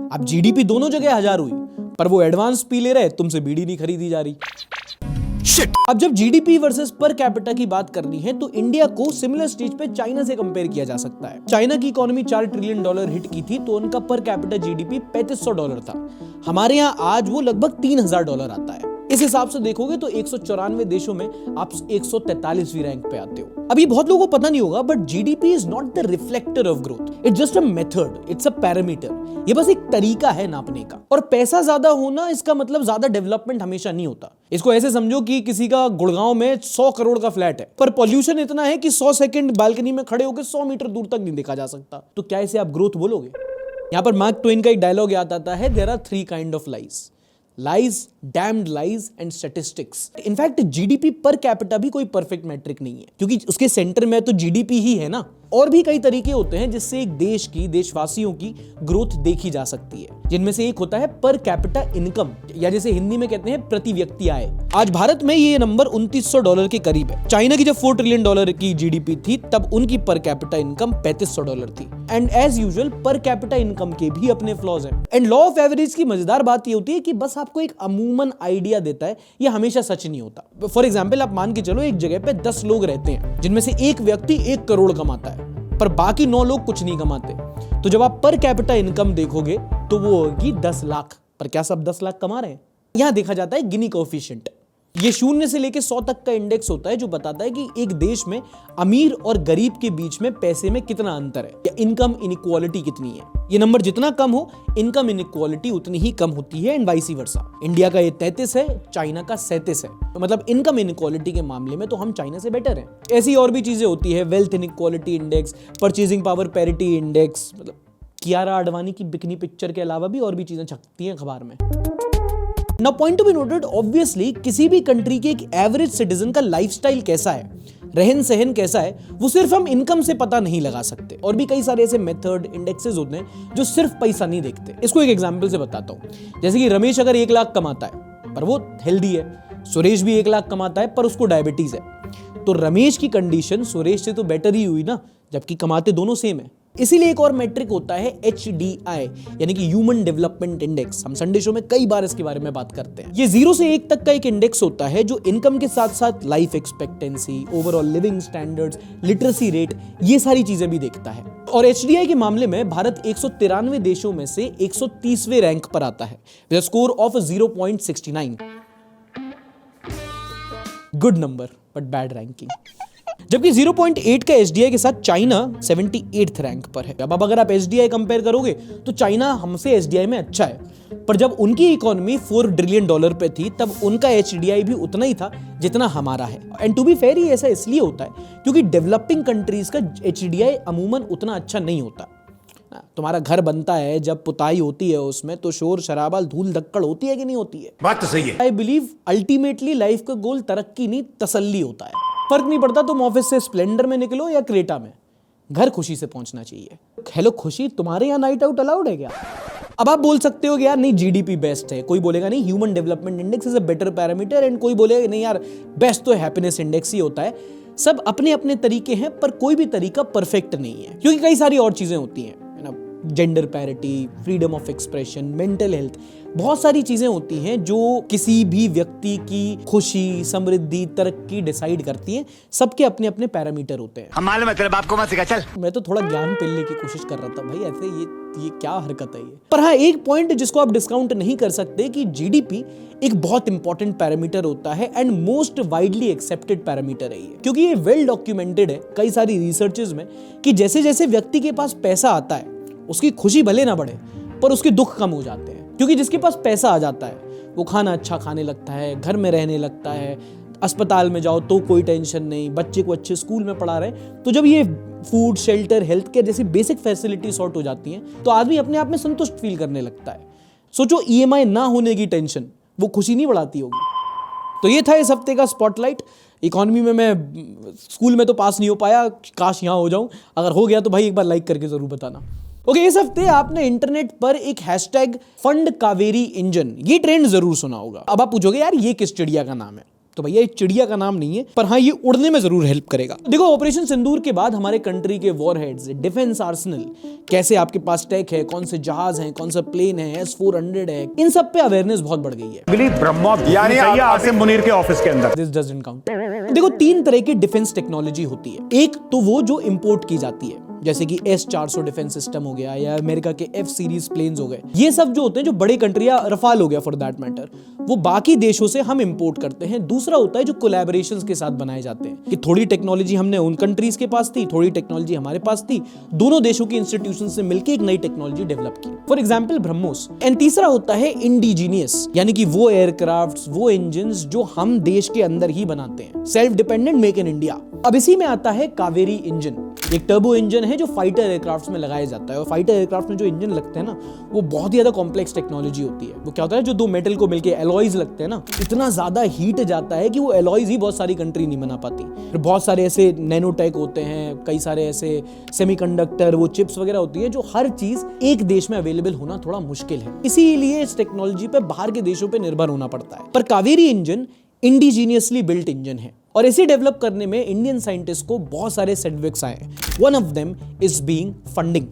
अब जीडीपी दोनों जगह 1000 हुई, पर वो एडवांस पी ले रहे, तुमसे बीड़ी नहीं खरीदी जा रही। Shit. अब जब जीडीपी वर्सेस पर कैपिटा की बात करनी है तो इंडिया को सिमिलर स्टेज पे चाइना से कंपेयर किया जा सकता है। चाइना की इकोनॉमी $4 ट्रिलियन हिट की थी तो उनका पर कैपिटा जीडीपी $3500 था। हमारे यहाँ आज वो लगभग $3000 आता है। इस हिसाब से देखोगे तो 194 देशों में आप 143वीं रैंक पे आते हो। अब ये बहुत लोगों को पता नहीं होगा, but GDP is not the reflector of growth, it's just a method, it's a parameter. ये बस एक तरीका है नापने का। और पैसा ज्यादा होना इसका मतलब ज्यादा डेवलपमेंट हमेशा नहीं होता। इसको ऐसे समझो कि किसी का गुड़गांव में 100 करोड़ का फ्लैट है, पर पॉल्यूशन इतना है कि 100 सेकंड बालकनी में खड़े होकर 100 मीटर दूर तक नहीं देखा जा सकता। तो क्या इसे आप ग्रोथ बोलोगे? यहाँ पर मार्क ट्वेन का एक डायलॉग याद आता है, there are 3 kind of lies, lies, damned lies and statistics। In fact GDP per capita भी कोई परफेक्ट मैट्रिक नहीं है, क्योंकि उसके सेंटर में तो जीडीपी ही है ना। और भी कई तरीके होते हैं जिससे एक देश की, देशवासियों की ग्रोथ देखी जा सकती है, जिनमें से एक होता है पर कैपिटा इनकम, या जैसे हिंदी में कहते हैं प्रति व्यक्ति आय। आज भारत में ये नंबर $2900 के करीब है। चाइना की जब $4 ट्रिलियन की जीडीपी थी तब उनकी पर कैपिटा इनकम $3500 थी। And as usual per capita income के भी अपने फ्लॉज हैं। एंड लॉ ऑफ एवरेज की मजेदार बात ये होती है कि बस आपको एक अमूमन आइडिया देता है, ये हमेशा सच नहीं होता। फॉर एग्जाम्पल, आप मान के चलो एक जगह पे 10 लोग रहते हैं, जिनमें से एक व्यक्ति 1 करोड़ कमाता है, पर बाकी 9 लोग कुछ नहीं कमाते। तो जब आप पर कैपिटा इनकम देखोगे तो वो होगी 10 लाख। पर क्या सब 10 लाख कमा रहे हैं? यहां देखा जाता है गिनी कोएफिशिएंट। ये 0 से लेकर 100 तक का इंडेक्स होता है, जो बताता है कि एक देश में अमीर और गरीब के बीच में पैसे में कितना अंतर है, या इनकम इनइक्वालिटी कितनी है। ये नंबर जितना कम हो, इनकम इनइक्वालिटी उतनी ही कम होती है, एंड वाइस वर्सा। इंडिया का ये 33 है, चाइना का 37 है। तो मतलब इनकम इनइक्वालिटी के मामले में तो हम चाइना से बेटर हैं। ऐसी और भी चीजें होती है, wealth inequality index, purchasing power parity index. मतलब कियारा आडवाणी की बिकनी पिक्चर के अलावा भी और भी चीजें छपती हैं अखबार में। Now point to be noted, obviously किसी भी कंट्री के एक एवरेज सिटीजन का लाइफस्टाइल कैसा है, रहन सहन कैसा है, वो सिर्फ हम इनकम से पता नहीं लगा सकते। और भी कई सारे ऐसे मेथड, इंडेक्सेस होते हैं जो सिर्फ पैसा नहीं देखते। इसको एक एग्जांपल से बताता हूं। जैसे कि रमेश अगर 1 लाख कमाता है पर वो हेल्दी है, सुरेश भी 1 लाख कमाता है पर उसको डायबिटीज है, तो रमेश की कंडीशन सुरेश से तो बेटर ही हुई ना, जबकि कमाते दोनों सेम है। इसीलिए एक और मैट्रिक होता है HDI, यानी कि ह्यूमन डेवलपमेंट इंडेक्स। हम संडे शो में कई बार इसके बारे में बात करते हैं। ये 0 से 1 तक का एक इंडेक्स होता है जो इनकम के साथ साथ life expectancy, overall living standards, literacy rate, ये सारी चीजें भी देखता है। और HDI के मामले में भारत 193 देशों में से 130वें रैंक पर आता है, with a score of 0.69। Good number but bad ranking. जबकि 0.8 का एसडीआई के साथ चाइना 78th रैंक पर है। अब अगर आप एसडीआई कंपेयर करोगे तो चाइना हमसे एसडीआई में अच्छा है, पर जब उनकी इकोनॉमी $4 ट्रिलियन पे थी तब उनका एचडीआई भी उतना ही था जितना हमारा है। एंड टू बी फेयर ये ऐसा इसलिए होता है क्योंकि डेवलपिंग कंट्रीज का एचडीआई अमूमन उतना अच्छा नहीं होता। तुम्हारा घर बनता है, जब पुताई होती है उसमें तो शोर शराबा धूल धक्कड़ होती है कि नहीं होती है? बात तो सही है। आई बिलीव अल्टीमेटली लाइफ का गोल तरक्की नहीं तसल्ली होता है। फर्क नहीं पड़ता तुम ऑफिस से स्प्लेंडर में निकलो या क्रेटा में, घर खुशी से पहुंचना चाहिए। हेलो खुशी, तुम्हारे यहाँ नाइट आउट अलाउड है क्या? अब आप बोल सकते हो कि यार नहीं जीडीपी बेस्ट है, कोई बोलेगा नहीं human development index is a better parameter, and कोई बोलेगा नहीं यार बेस्ट तो हैप्पीनेस इंडेक्स ही होता है। सब अपने अपने तरीके हैं, पर कोई भी तरीका परफेक्ट नहीं है क्योंकि कई सारी और चीजें होती हैं, gender parity, freedom of expression, mental health, बहुत सारी चीजें होती हैं जो किसी भी व्यक्ति की खुशी, समृद्धि, तरक्की डिसाइड करती हैं। सबके अपने अपने पैरामीटर होते हैं। हम मालूम है तेरे बाप को मत सिखा, चल। मैं तो थोड़ा ज्ञान पिलने की कोशिश कर रहा था भाई, ऐसे ये क्या हरकत है ये। पर हाँ, एक पॉइंट जिसको आप डिस्काउंट नहीं कर सकते कि जीडीपी एक बहुत इंपॉर्टेंट पैरामीटर होता है and most widely accepted parameter है ये, क्योंकि ये वेल डॉक्यूमेंटेड है कई सारी रिसर्चेज में कि जैसे जैसे व्यक्ति के पास पैसा आता है उसकी खुशी भले ना बढ़े पर उसके दुख कम हो जाते हैं, क्योंकि जिसके पास पैसा आ जाता है वो खाना अच्छा खाने लगता है, घर में रहने लगता है, अस्पताल में जाओ तो कोई टेंशन नहीं, बच्चे को अच्छे स्कूल में पढ़ा रहे। तो जब ये फूड, शेल्टर, हेल्थ केयर जैसी बेसिक फैसिलिटी सॉर्ट हो जाती हैं तो आदमी अपने आप में संतुष्ट फील करने लगता है। सोचो ईएमआई ना होने की टेंशन वो खुशी नहीं बढ़ाती होगी। तो ये था इस हफ्ते का स्पॉटलाइट। इकोनॉमी में मैं स्कूल में तो पास नहीं हो पाया, काश यहाँ हो जाऊं। अगर हो गया तो भाई एक बार लाइक करके जरूर बताना। ओके, इस हफ्ते आपने इंटरनेट पर एक हैशटैग फंड कावेरी इंजन, ये ट्रेंड जरूर सुना होगा। अब आप पूछोगे यार ये किस चिड़िया का नाम है? तो भैया ये चिड़िया का नाम नहीं है, पर हाँ ये उड़ने में जरूर हेल्प करेगा। देखो, ऑपरेशन सिंदूर के बाद हमारे कंट्री के वॉरहेड्स, डिफेंस आर्सेनल, कैसे आपके पास टेक है, कौन से जहाज हैं, कौन सा प्लेन है, S-400 है, इन सब पे अवेयरनेस बहुत बढ़ गई है। ब्रह्मोस यानी आसिम मुनीर के ऑफिस के अंदर। This doesn't count. देखो, 3 तरह की डिफेंस टेक्नोलॉजी होती है। एक तो वो जो इंपोर्ट की जाती है, जैसे कि S-400 डिफेंस सिस्टम हो गया या अमेरिका के F सीरीज प्लेन्स हो गए। ये सब जो होते हैं, जो बड़े कंट्री, या रफाल हो गया फॉर दैट मैटर, वो बाकी देशों से हम इंपोर्ट करते हैं। दूसरा होता है जो कोलैबोरेशंस के साथ बनाए जाते हैं, कि थोड़ी टेक्नोलॉजी हमने उन कंट्रीज के पास थी, थोड़ी टेक्नोलॉजी हमारे पास थी, दोनों देशों की इंस्टीट्यूशन से मिलकर एक नई टेक्नोलॉजी डेवलप की, फॉर एग्जाम्पल ब्रह्मोस। एंड तीसरा होता है इंडिजीनियस, यानी कि वो एयरक्राफ्ट, वो इंजन जो हम देश के अंदर ही बनाते हैं, self dependent, make in India. अब इसी में आता है कावेरी इंजन। एक टर्बो इंजन है जो फाइटर एयरक्राफ्ट में लगाया जाता है, और फाइटर एयरक्राफ्ट में जो इंजन लगते हैं ना, वो बहुत ही ज्यादा कॉम्प्लेक्स टेक्नोलॉजी होती है। वो क्या होता है, जो 2 मेटल को मिलके एलॉयज लगते हैं ना, इतना ज्यादा हीट जाता है कि वो एलॉयज ही बहुत सारी कंट्री नहीं बना पाती। फिर बहुत सारे ऐसे नैनोटेक होते हैं, कई सारे ऐसे सेमीकंडक्टर, वो चिप्स वगैरह होती है, जो हर चीज एक देश में अवेलेबल होना थोड़ा मुश्किल है। इसीलिए इस टेक्नोलॉजी पे बाहर के देशों पे निर्भर होना पड़ता है। पर Kaveri engine indigenously built engine है, और इसे डेवलप करने में इंडियन साइंटिस्ट को बहुत सारे सेटबैक्स आए। One of them is being funding,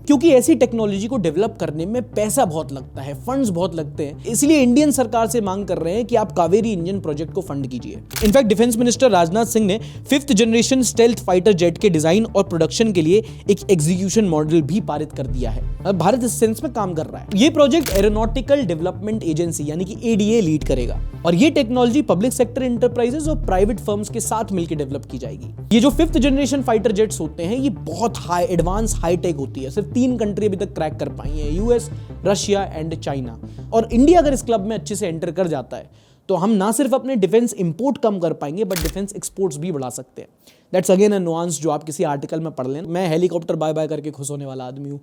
क्योंकि ऐसी टेक्नोलॉजी को डेवलप करने में पैसा बहुत लगता है, फंड्स बहुत लगते हैं। इसलिए इंडियन सरकार से मांग कर रहे हैं कि आप कावेरी इंजन प्रोजेक्ट को फंड कीजिए। In fact defence minister Rajnath Singh ने 5th generation stealth fighter jet के डिजाइन और प्रोडक्शन के लिए एक एग्जीक्यूशन मॉडल भी पारित कर दिया है। अब भारत इस सेंस में काम कर रहा है। ये प्रोजेक्ट एरोनॉटिकल डेवलपमेंट एजेंसी यानी कि ADA लीड करेगा, और ये टेक्नोलॉजी पब्लिक सेक्टर एंटरप्राइजेस और प्राइवेट फर्म्स के साथ मिलकर डेवलप की जाएगी। ये जो 5th जनरेशन फाइटर जेट्स होते हैं, ये बहुत हाई एडवांस हाई टेक होती है। सिर्फ 3 कंट्री अभी तक क्रैक कर पाई हैं, US, रशिया एंड चाइना। और इंडिया अगर इस क्लब में अच्छे से एंटर कर जाता है तो हम ना सिर्फ अपने डिफेंस इंपोर्ट कम कर पाएंगे, बट डिफेंस एक्सपोर्ट्स भी बढ़ा सकते हैं। दैट्स अगेन अ नुआंस जो आप किसी आर्टिकल में पढ़ लें। मैं हेलीकॉप्टर बाय बाय करके खुश होने वाला आदमी हूं।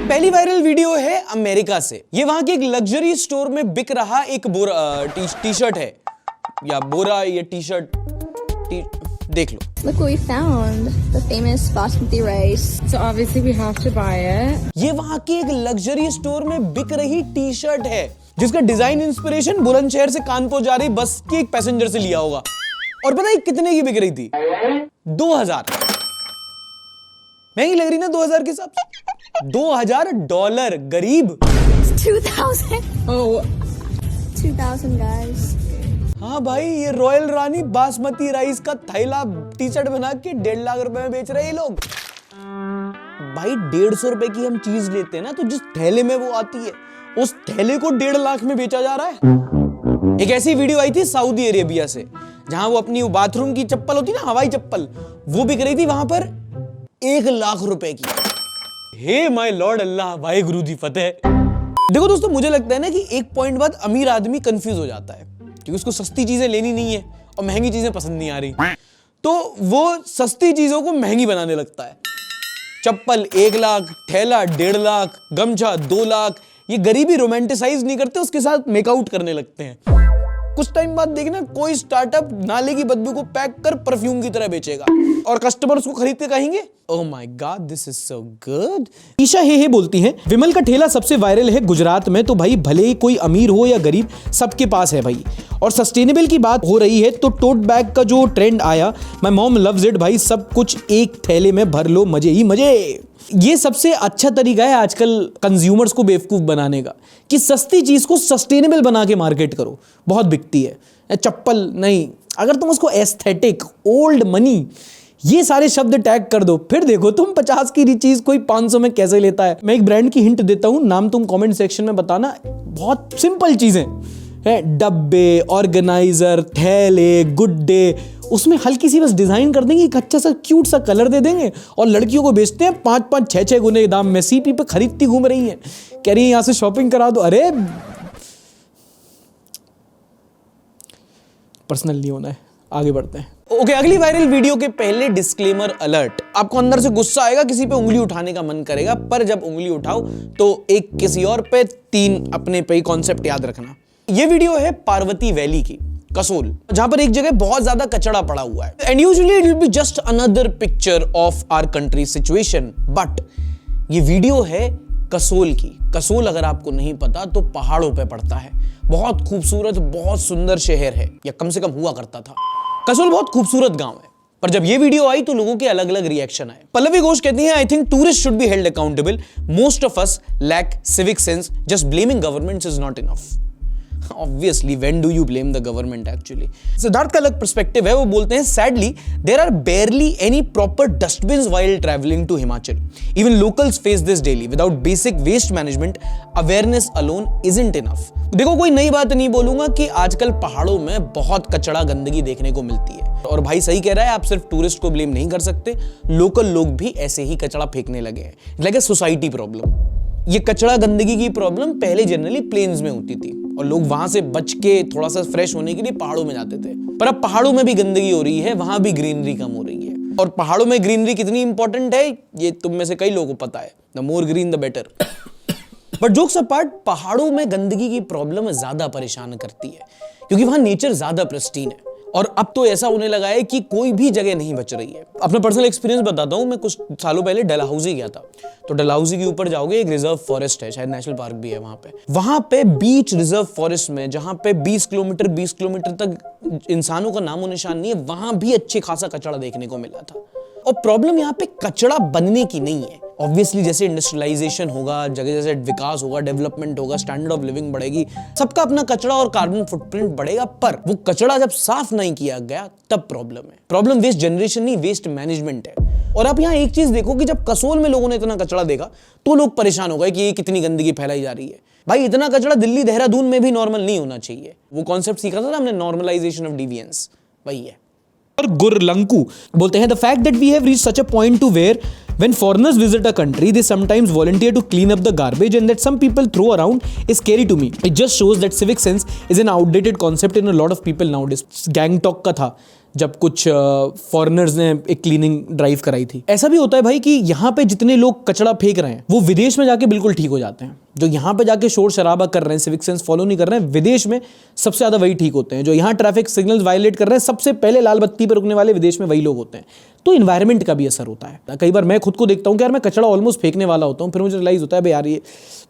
पहली वायरल वीडियो है अमेरिका से। ये वहां के एक लग्जरी स्टोर में बिक रहा एक टी शर्ट है, या बोरा, ये टी शर्ट, देख लो। Look what we found, the famous basmati rice. So obviously we have to buy it. ये वहां के एक लग्जरी स्टोर में बिक रही टी शर्ट है, जिसका डिजाइन इंस्पिरेशन बुलंदशहर से कानपुर जा रही बस के एक पैसेंजर से लिया होगा। और पता है कितने की बिक रही थी? 2000। महंगी लग रही ना 2000 के हिसाब से? $2000 गरीब। 2000. Oh, 2000 guys. हाँ भाई, ये रॉयल रानी बासमती राइस का थैला टी शर्ट बना के 1.5 लाख रुपए में बेच रहे हैं ये लोग। भाई 150 रुपए की हम चीज लेते हैं ना, तो जिस थैले में वो आती है उस थैले को 1.5 लाख में बेचा जा रहा है। एक ऐसी वीडियो आई थी सऊदी अरेबिया से, जहां वो अपनी बाथरूम की चप्पल होती ना, हवाई चप्पल, वो बिक रही थी वहां पर 1 लाख रुपए की। हे माय लॉर्ड अल्लाह, भाई गुरु दी फतेह। देखो दोस्तों, मुझे लगता है ना कि एक पॉइंट बाद अमीर आदमी कंफ्यूज हो जाता है, क्योंकि उसको सस्ती चीजें लेनी नहीं है और महंगी चीजें पसंद नहीं आ रही, तो वो सस्ती चीजों को महंगी बनाने लगता है। चप्पल 1 लाख, थैला 1.5 लाख, गमछा 2 लाख। ये गरीबी रोमांटिसाइज नहीं करते, उसके साथ मेकआउट करने लगते हैं। कुछ टाइम बाद देखना, कोई स्टार्टअप नाले की बदबू को पैक कर परफ्यूम की तरह बेचेगा और कस्टमर उसको खरीद के कहेंगे, oh my god this is so good. Isha हे बोलती हैं, विमल का ठेला सबसे वायरल है गुजरात में, तो भाई भले ही कोई अमीर हो या गरीब, सबके पास है भाई। और सस्टेनेबल की बात हो रही है तो टोट बैग का जो ट्रेंड आया, माय मॉम लव्स इट भाई, सब कुछ एक थैले में भर लो, मजे ही मजे। ये सबसे अच्छा तरीका है आजकल कंज्यूमर्स को बेवकूफ बनाने का, कि सस्ती चीज को सस्टेनेबल बना के मार्केट करो, बहुत बिकती है। चप्पल नहीं, अगर तुम उसको एस्थेटिक, ओल्ड मनी, ये सारे शब्द टैग कर दो, फिर देखो तुम 50 की चीज कोई 500 में कैसे लेता है। मैं एक ब्रांड की हिंट देता हूं, नाम तुम कमेंट सेक्शन में बताना। बहुत सिंपल चीजें हैं, डब्बे, ऑर्गेनाइजर, थैले, गुड्डे, उसमें हल्की सी बस डिजाइन कर देंगे, एक अच्छा सा क्यूट सा कलर दे देंगे और लड़कियों को बेचते हैं 5-5, 6-6 गुने दाम में। सीपी पे खरीदती घूम रही हैं, कह रही है यहां से शॉपिंग करा दो। अरे पर्सनल नहीं होना है, आगे बढ़ते हैं। ओके, अगली वायरल वीडियो के पहले डिस्क्लेमर अलर्ट। आपको अंदर से गुस्सा आएगा, किसी पे उंगली उठाने का मन करेगा, पर जब उंगली उठाओ तो एक किसी और पे, 3 अपने पे ही कॉन्सेप्ट याद रखना। ये वीडियो है पार्वती वैली की, कसोल, जहां पर एक जगह बहुत ज्यादा कचड़ा पड़ा हुआ है। And usually it will be just another picture of our country situation, but ये वीडियो है कसोल की। कसोल अगर आपको नहीं पता तो पहाड़ों पे पड़ता है, बहुत खूबसूरत, बहुत सुंदर शहर है, या कम से कम हुआ करता था। कसोल बहुत खूबसूरत गांव है, पर जब ये वीडियो आई तो लोगों के अलग अलग रिएक्शन आए। पल्लवी घोष कहती हैं, I think tourist should be held accountable, most of us lack civic sense, just blaming governments is not enough. Obviously, when do you blame the government actually? Siddharth का अलग पर्सपेक्टिव है, वो बोलते हैं, sadly there are barely any proper dustbins while traveling to Himachal. Even locals face this daily. Without basic waste management, awareness alone isn't enough. देखो, कोई नई बात नहीं बोलूंगा कि आजकल पहाड़ों में बहुत कचड़ा, गंदगी देखने को मिलती है, और भाई सही कह रहा है, आप सिर्फ टूरिस्ट को ब्लेम नहीं कर सकते, लोकल लोग भी ऐसे ही कचड़ा फेंकने लगे हैं। Like a society problem. ये कचड़ा गंदगी की प्रॉब्लम पहले जनरली प्लेन्स में होती थी और लोग वहां से बच के थोड़ा सा फ्रेश होने के लिए पहाड़ों में जाते थे, पर अब पहाड़ों में भी गंदगी हो रही है, वहां भी ग्रीनरी कम हो रही है। और पहाड़ों में ग्रीनरी कितनी इंपॉर्टेंट है ये तुम में से कई लोगों को पता है, the more green the better. But jokes apart, पहाड़ों में गंदगी की प्रॉब्लम ज्यादा परेशान करती है, क्योंकि वहां नेचर ज्यादा प्रिस्टीन है। और अब तो ऐसा होने लगा है कि कोई भी जगह नहीं बच रही है। अपना पर्सनल एक्सपीरियंस बताता हूँ, मैं कुछ सालों पहले डलहौजी गया था। तो डलहौजी के ऊपर जाओगे, एक रिजर्व फॉरेस्ट है, शायद नेशनल पार्क भी है वहां पे बीच रिजर्व फॉरेस्ट में, जहां पे 20 किलोमीटर तक इंसानों का नामो निशान नहीं है, वहां भी अच्छे खासा कचरा देखने को मिला था। और प्रॉब्लम यहाँ पे कचड़ा बनने की नहीं है। ऑब्वियसली जैसे इंडस्ट्रियलाइजेशन होगा, जगह जैसे विकास होगा, डेवलपमेंट होगा, स्टैंडर्ड ऑफ लिविंग बढ़ेगी, सबका अपना कचरा और कार्बन फुटप्रिंट बढ़ेगा, पर वो कचड़ा जब साफ नहीं किया गया तब प्रॉब्लम है। प्रॉब्लम वेस्ट जनरेशन नहीं, वेस्ट मैनेजमेंट है। और आप यहाँ एक चीज देखो कि जब कसोल में लोगों ने इतना कचरा देखा तो लोग परेशान हो गए कि ये कितनी गंदगी फैलाई जा रही है। भाई इतना कचरा दिल्ली, देहरादून में भी नॉर्मल नहीं होना चाहिए। वो कॉन्सेप्ट सीखा था ना हमने, नॉर्मलाइजेशन ऑफ डिविएंस, वही है। और गुरलंकू बोलते हैं, the fact that we have reached such a point to where when foreigners visit a country they sometimes volunteer to clean up the garbage and that some people throw around is scary to me. It just shows that civic sense is an outdated concept in a lot of people nowadays. Gangtok का था जब कुछ foreigners ने एक cleaning drive कराई थी। ऐसा भी होता है भाई कि यहाँ पे जितने लोग कचरा फेंक रहे हैं वो विदेश में जाके बिल्कुल ठीक हो जाते हैं। जो यहाँ पे जाके शोर शराबा कर रहे हैं, सिविक सेंस फॉलो नहीं कर रहे हैं, विदेश में सबसे ज्यादा वही ठीक होते हैं। जो यहाँ ट्रैफिक सिग्नल्स वायलेट कर रहे हैं, सबसे पहले लाल बत्ती पर रुकने वाले विदेश में वही लोग होते हैं। तो इन्वायरमेंट का भी असर होता है। कई बार मैं खुद को देखता हूँ कि यार मैं कचरा ऑलमोस्ट फेंकने वाला होता हूँ, फिर मुझे रियलाइज होता है भाई यार ये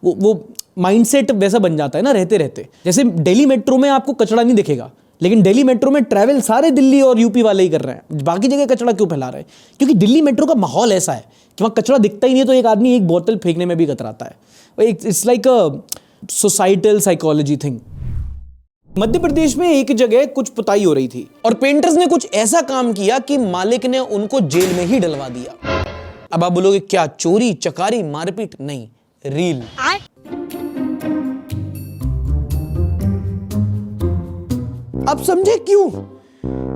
वो माइंडसेट वैसा बन जाता है ना रहते रहते। जैसे दिल्ली मेट्रो में आपको कचरा नहीं दिखेगा, लेकिन दिल्ली मेट्रो में ट्रैवल सारे दिल्ली और यूपी वाले ही कर रहे हैं, बाकी जगह कचरा क्यों फैला रहे हैं? क्योंकि दिल्ली मेट्रो का माहौल ऐसा है कि वहाँ कचरा दिखता ही नहीं है, तो एक आदमी एक बोतल फेंकने में भी कतराता है। It's like a societal psychology thing. Madhya Pradesh में एक जगह कुछ पुताई हो रही थी और पेंटर्स ने कुछ ऐसा काम किया कि मालिक ने उनको जेल में ही डलवा दिया। अब आप बोलोगे क्या चोरी चकारी मारपीट? नहीं, रील। अब समझे क्यों?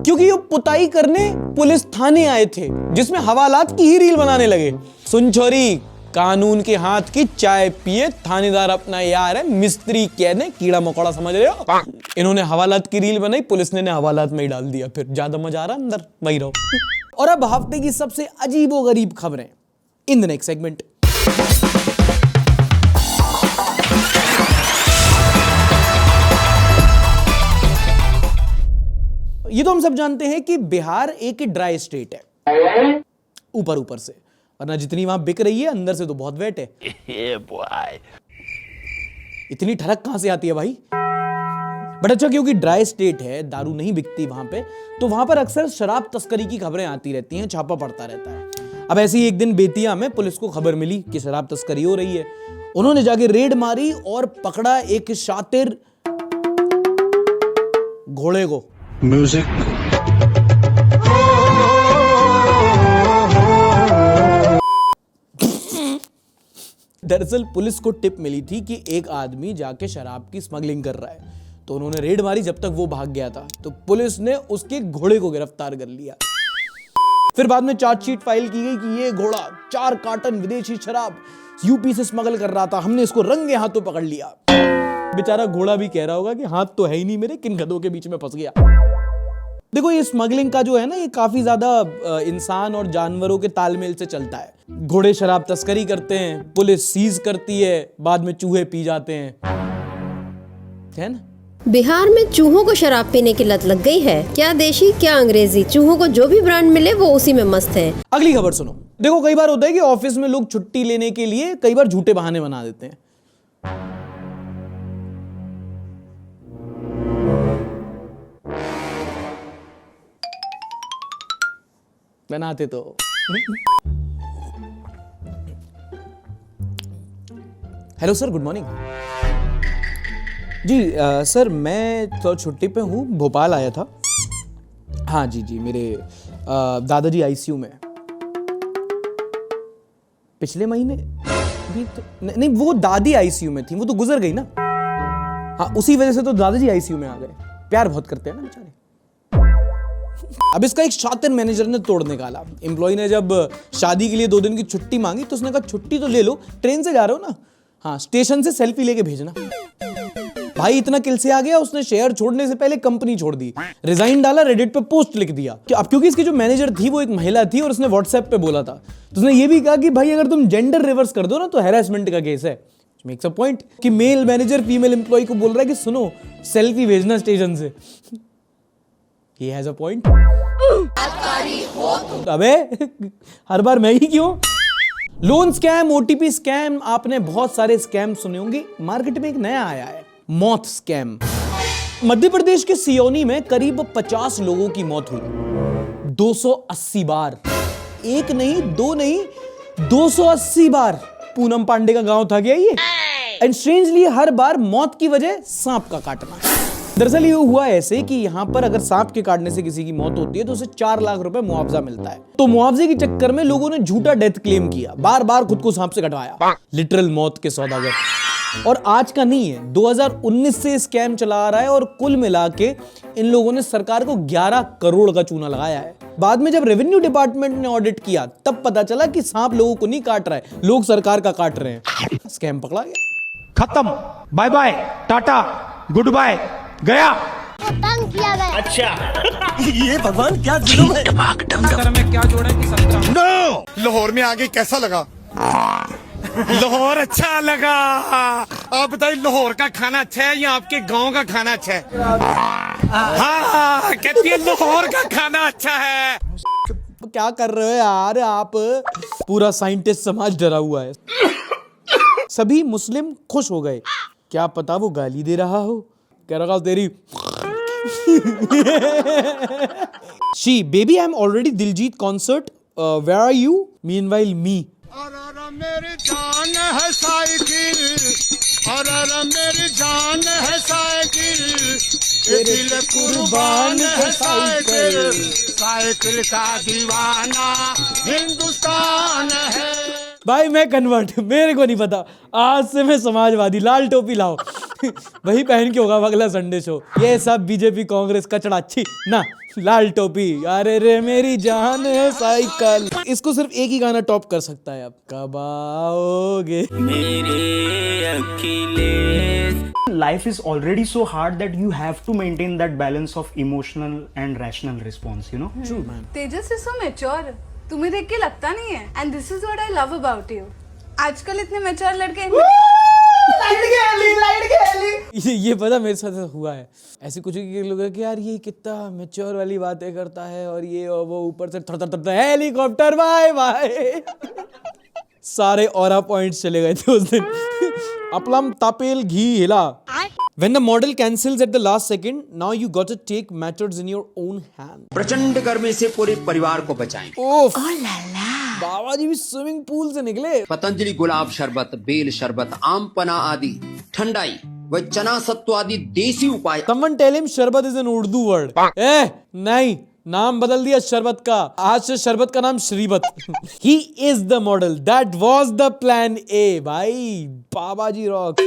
क्योंकि ये पुताई करने पुलिस थाने आए थे, जिसमें हवालात की ही रील बनाने लगे। सुन छोरी, कानून के हाथ की चाय पिए, थानेदार अपना यार है, मिस्त्री कह दे, कीड़ा मकोड़ा समझ रहे हो। इन्होंने हवालात की रील बनाई, पुलिस ने हवालात में ही डाल दिया। फिर ज्यादा मजा आ रहा अंदर, वही रहो। और अब हफ्ते की सबसे अजीबोगरीब खबरें इन द नेक्स्ट सेगमेंट। ये तो हम सब जानते हैं कि बिहार एक ड्राई स्टेट है, ऊपर ऊपर से, वरना जितनी वहां बिक रही है अंदर से तो बहुत वेट है। इतनी ठरक कहां से आती है भाई? बट अच्छा, क्योंकि ड्राई स्टेट है, दारू नहीं बिकती वहां पे, तो वहां पर अक्सर शराब तस्करी की खबरें आती रहती हैं, छापा पड़ता रहता है। अब ऐसी एक दिन बेतिया में पुलिस को खबर मिली कि शराब तस्करी हो रही है। उन्होंने जाके रेड मारी और पकड़ा एक शातिर घोड़े को। म्यूजिक। दरअसल पुलिस को टिप मिली थी कि एक आदमी जाके शराब की स्मगलिंग कर रहा है, तो उन्होंने रेड मारी। जब तक वो भाग गया था तो पुलिस ने उसके घोड़े को गिरफ्तार कर लिया। फिर बाद में चार्जशीट फाइल की गई कि ये घोड़ा 4 कार्टन विदेशी शराब यूपी से स्मगल कर रहा था, हमने इसको रंगे हाथों पकड़ लिया। बेचारा घोड़ा भी कह रहा होगा कि हाथ तो है ही नहीं मेरे, किन गधों के बीच में फंस गया। देखो, ये स्मगलिंग का जो है ना, ये काफी ज्यादा इंसान और जानवरों के तालमेल से चलता है। घोड़े शराब तस्करी करते हैं, पुलिस सीज करती है, बाद में चूहे पी जाते हैं, है ना? बिहार में चूहों को शराब पीने की लत लग गई है। क्या देशी क्या अंग्रेजी, चूहों को जो भी ब्रांड मिले वो उसी में मस्त है। अगली खबर सुनो। देखो, कई बार होता है कि ऑफिस में लोग छुट्टी लेने के लिए कई बार झूठे बहाने बना देते हैं। बनाते तो हेलो सर, गुड मॉर्निंग जी। सर मैं तो छुट्टी पे हूँ, भोपाल आया था। हाँ जी जी, मेरे दादाजी आईसीयू में पिछले महीने भी तो, नहीं वो दादी आईसीयू में थी, वो तो गुजर गई ना। हाँ, उसी वजह से तो दादाजी आईसीयू में आ गए। प्यार बहुत करते हैं ना बेचारे। अब इसका एक शातिर मैनेजर ने तोड़ निकाला। एम्प्लॉय ने जब शादी के लिए 2 दिन की छुट्टी मांगी तो उसने कहा छुट्टी तो ले लो, ट्रेन से जा रहे हो ना, हाँ स्टेशन से सेल्फी लेके भेजना। भाई इतना किल से आ गया, उसने शहर छोड़ने से पहले कंपनी छोड़ दी, रिजाइन डाला, रेडिट पे पोस्ट लिख दिया। अब क्योंकि इसकी जो मैनेजर थी वो एक महिला थी और उसने व्हाट्सएप पे बोला था, तो उसने ये भी कहा कि भाई अगर तुम जेंडर रिवर्स कर दो ना तो हैरेसमेंट का केस है। मेक्स अ पॉइंट कि मेल मैनेजर फीमेल एम्प्लॉय को बोल रहा है कि सुनो सेल्फी भेजना स्टेशन से। He has a point. अबे हर बार मैं ही क्यों? लोन स्कैम, ओटीपी स्कैम, आपने बहुत सारे स्कैम सुने होंगे। मार्केट में एक नया आया है, मौत स्कैम। मध्य प्रदेश के सियोनी में करीब 50 लोगों की मौत हुई 280 बार। एक नहीं, 2 नहीं, 280 बार। पूनम पांडे का गांव था क्या ये? एंड स्ट्रेंजली हर बार मौत की वजह सांप का काटना। दरअसल ये हुआ ऐसे कि यहाँ पर अगर सांप के काटने से किसी की मौत होती है तो उसे 4 लाख रुपए मुआवजा मिलता है। तो मुआवजे के चक्कर में लोगों ने झूठा डेथ क्लेम किया, बार बार खुद को सांप से कटवाया। लिटरल मौत के सौदागर। और आज का नहीं है, 2019 से स्कैम चला आ रहा है और कुल मिला के इन लोगों ने सरकार को 11 करोड़ का चूना लगाया है। बाद में जब रेवेन्यू डिपार्टमेंट ने ऑडिट किया तब पता चला कि सांप लोगों को नहीं काट रहा है, लोग सरकार का काट रहे हैं। स्कैम पकड़ा गया। खत्म, bye bye, tata, goodbye, गया। तंग किया गया। अच्छा ये भगवान क्या जुल्म है। में क्या जोड़ा है कि संतरा? नो, लाहौर में आगे कैसा लगा? लाहौर अच्छा लगा। आप बताइए लाहौर का खाना अच्छा है या आपके गांव का खाना अच्छा है? हाँ, कहती है लाहौर का खाना अच्छा है। क्या कर रहे हो यार आप? पूरा साइंटिस्ट समाज डरा हुआ है। सभी मुस्लिम खुश हो गए, क्या पता वो गाली दे रहा हो। कह रहा तेरी She, baby, I'm already Diljit concert. Where are you? Meanwhile, me. मेरी जान है साइकिल, मेरी जान है साइकिल, ये दिल कुर्बान है साइकिल, साइकिल का दीवाना हिंदुस्तान है। भाई मैं कन्वर्ट, मेरे को नहीं पता, आज से मैं समाजवादी, लाल टोपी लाओ वही पहन के होगा अगला संडे शो। ये सब बीजेपी कांग्रेस कचड़ा अच्छी ना, लाल टोपी, अरे रे मेरी जान है साइकिल। इसको सिर्फ एक ही गाना टॉप कर सकता है, आप कब आओगे मेरे Akhilesh. Life is already so hard that you have to maintain that balance of emotional and rational response, you know? True, man. Tejas is so mature. तुम्हें देख के लगता नहीं है। And this is what I love about you. आजकल इतने mature लड़के ये पता मेरे साथ ऐसा हुआ है। ऐसे कुछ लोग हैं कि यार ये कितना मैच्योर वाली बातें करता है और ये और वो ऊपर से थर थर थर हेलीकॉप्टर बाय बाय सारे ऑरा पॉइंट्स चले गए थे उस दिन। अपलम तापेल घी हिला। When the model cancels at the last second, now you got to take matters in your own hand. प्रचंड गर्मी से पूरे परिवार को बचाएं। ओह बाबा जी भी स्विमिंग पूल से निकले। पतंजलि गुलाब शरबत, बेल शरबत, आम पना आदि ठंडाई व चना सत्व आदि देसी उपाय। Someone tell him शरबत is an उर्दू वर्ड। नहीं, नाम बदल दिया शरबत का, आज से शरबत का नाम श्रीबत। He is the model, that was the plan A। भाई Baba ji rock.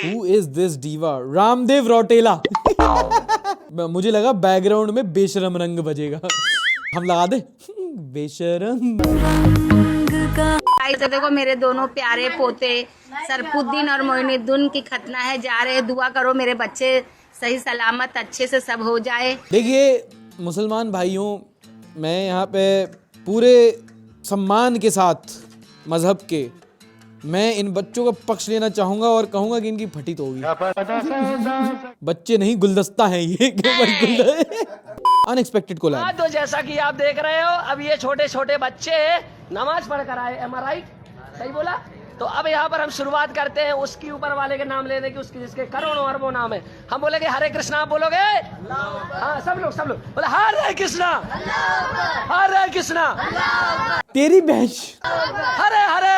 Who is this diva? Ramdev Rautela. मुझे लगा बैकग्राउंड में बेशरम रंग बजेगा, हम लगा दे बेशरम। तो देखो मेरे दोनों प्यारे पोते सरफुद्दीन और मोइनुद्दीन की खतना है, जा रहे दुआ करो मेरे बच्चे सही सलामत अच्छे से सब हो जाए। देखिए मुसलमान भाइयों, मैं यहाँ पे पूरे सम्मान के साथ मजहब के मैं इन बच्चों का पक्ष लेना चाहूंगा और कहूंगा कि इनकी फटी तो होगी। बच्चे नहीं गुलदस्ता है ये। अनएक्सपेक्टेड को लाया। तो जैसा कि आप देख रहे हो, अब ये छोटे छोटे बच्चे नमाज पढ़ कर आए। एम आई राइट? सही बोला? तो अब यहाँ पर हम शुरुआत करते हैं उसकी ऊपर वाले के नाम लेने की, उसकी जिसके करोड़ों अरबों नाम है। हम बोलेंगे हरे कृष्णा, आप बोलोगे? हाँ सब लोग बोले हरे कृष्णा, हरे कृष्णा। तेरी बहन हरे हरे।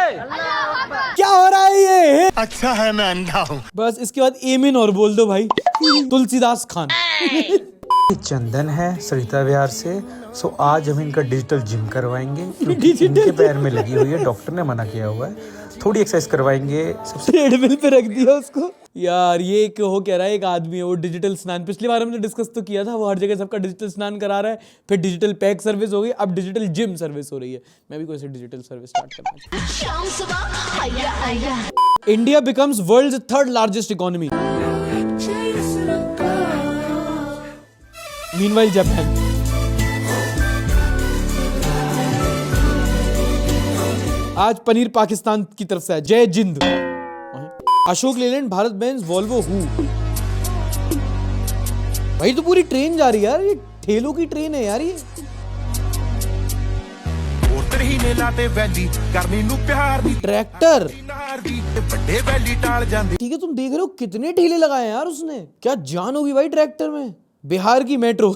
क्या हो रहा है ये? अच्छा है मैं अंधा हूँ। बस इसके बाद एमिन और बोल दो भाई। तुलसीदास खान। चंदन है सरिता विहार से। सो आज हम इनका डिजिटल जिम करवाएंगे क्योंकि इनके पैर में लगी हुई है, डॉक्टर ने मना किया हुआ है। थोड़ी एक्सरसाइज करवाएंगे। ट्रेडमिल पे रख दिया उसको। यार ये एक हो कह रहा है, एक आदमी है वो डिजिटल स्नान, पिछली बार हमने डिस्कस तो किया था, वो हर जगह सबका डिजिटल स्नान करा रहा है, फिर डिजिटल पैक सर्विस हो गई, अब डिजिटल जिम सर्विस हो रही है। मैं भी कोई ऐसी डिजिटल सर्विस स्टार्ट करना चाहता हूं। India becomes world's third largest economy. Meanwhile Japan. आज पनीर पाकिस्तान की तरफ से है, जय जिंद। अशोक लेलैंड भारत बेंज वॉल्वो हु। भाई तो पूरी ट्रेन जा रही है यार, ये ठेलों की ट्रेन है यार ये। ट्रैक्टर ठीक है, तुम देख रहे हो कितने ठेले लगाए यार उसने, क्या जान होगी भाई ट्रैक्टर में। बिहार की मेट्रो।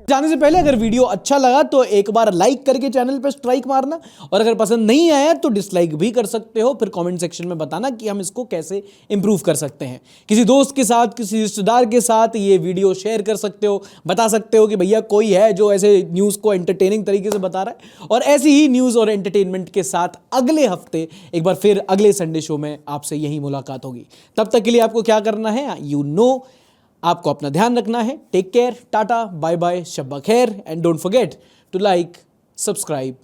जाने से पहले अगर वीडियो अच्छा लगा तो एक बार लाइक करके चैनल पे स्ट्राइक मारना, और अगर पसंद नहीं आया तो डिसलाइक भी कर सकते हो। फिर कमेंट सेक्शन में बताना कि हम इसको कैसे इंप्रूव कर सकते हैं। किसी दोस्त के साथ, किसी रिश्तेदार के साथ ये वीडियो शेयर कर सकते हो, बता सकते हो कि भैया कोई है जो ऐसे न्यूज़ को एंटरटेनिंग तरीके से बता रहा है। और ऐसी ही न्यूज़ और एंटरटेनमेंट के साथ अगले हफ्ते एक बार फिर अगले संडे शो में आपसे यही मुलाकात होगी। तब तक के लिए आपको क्या करना है, यू नो, आपको अपना ध्यान रखना है। Take care, tata, bye bye, शब्बा खैर, and don't forget to like, subscribe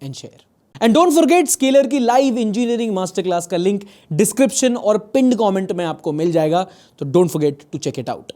and share. And don't forget Scaler की लाइव इंजीनियरिंग मास्टर क्लास का लिंक डिस्क्रिप्शन और पिन्ड कमेंट में आपको मिल जाएगा, तो don't forget to check it out.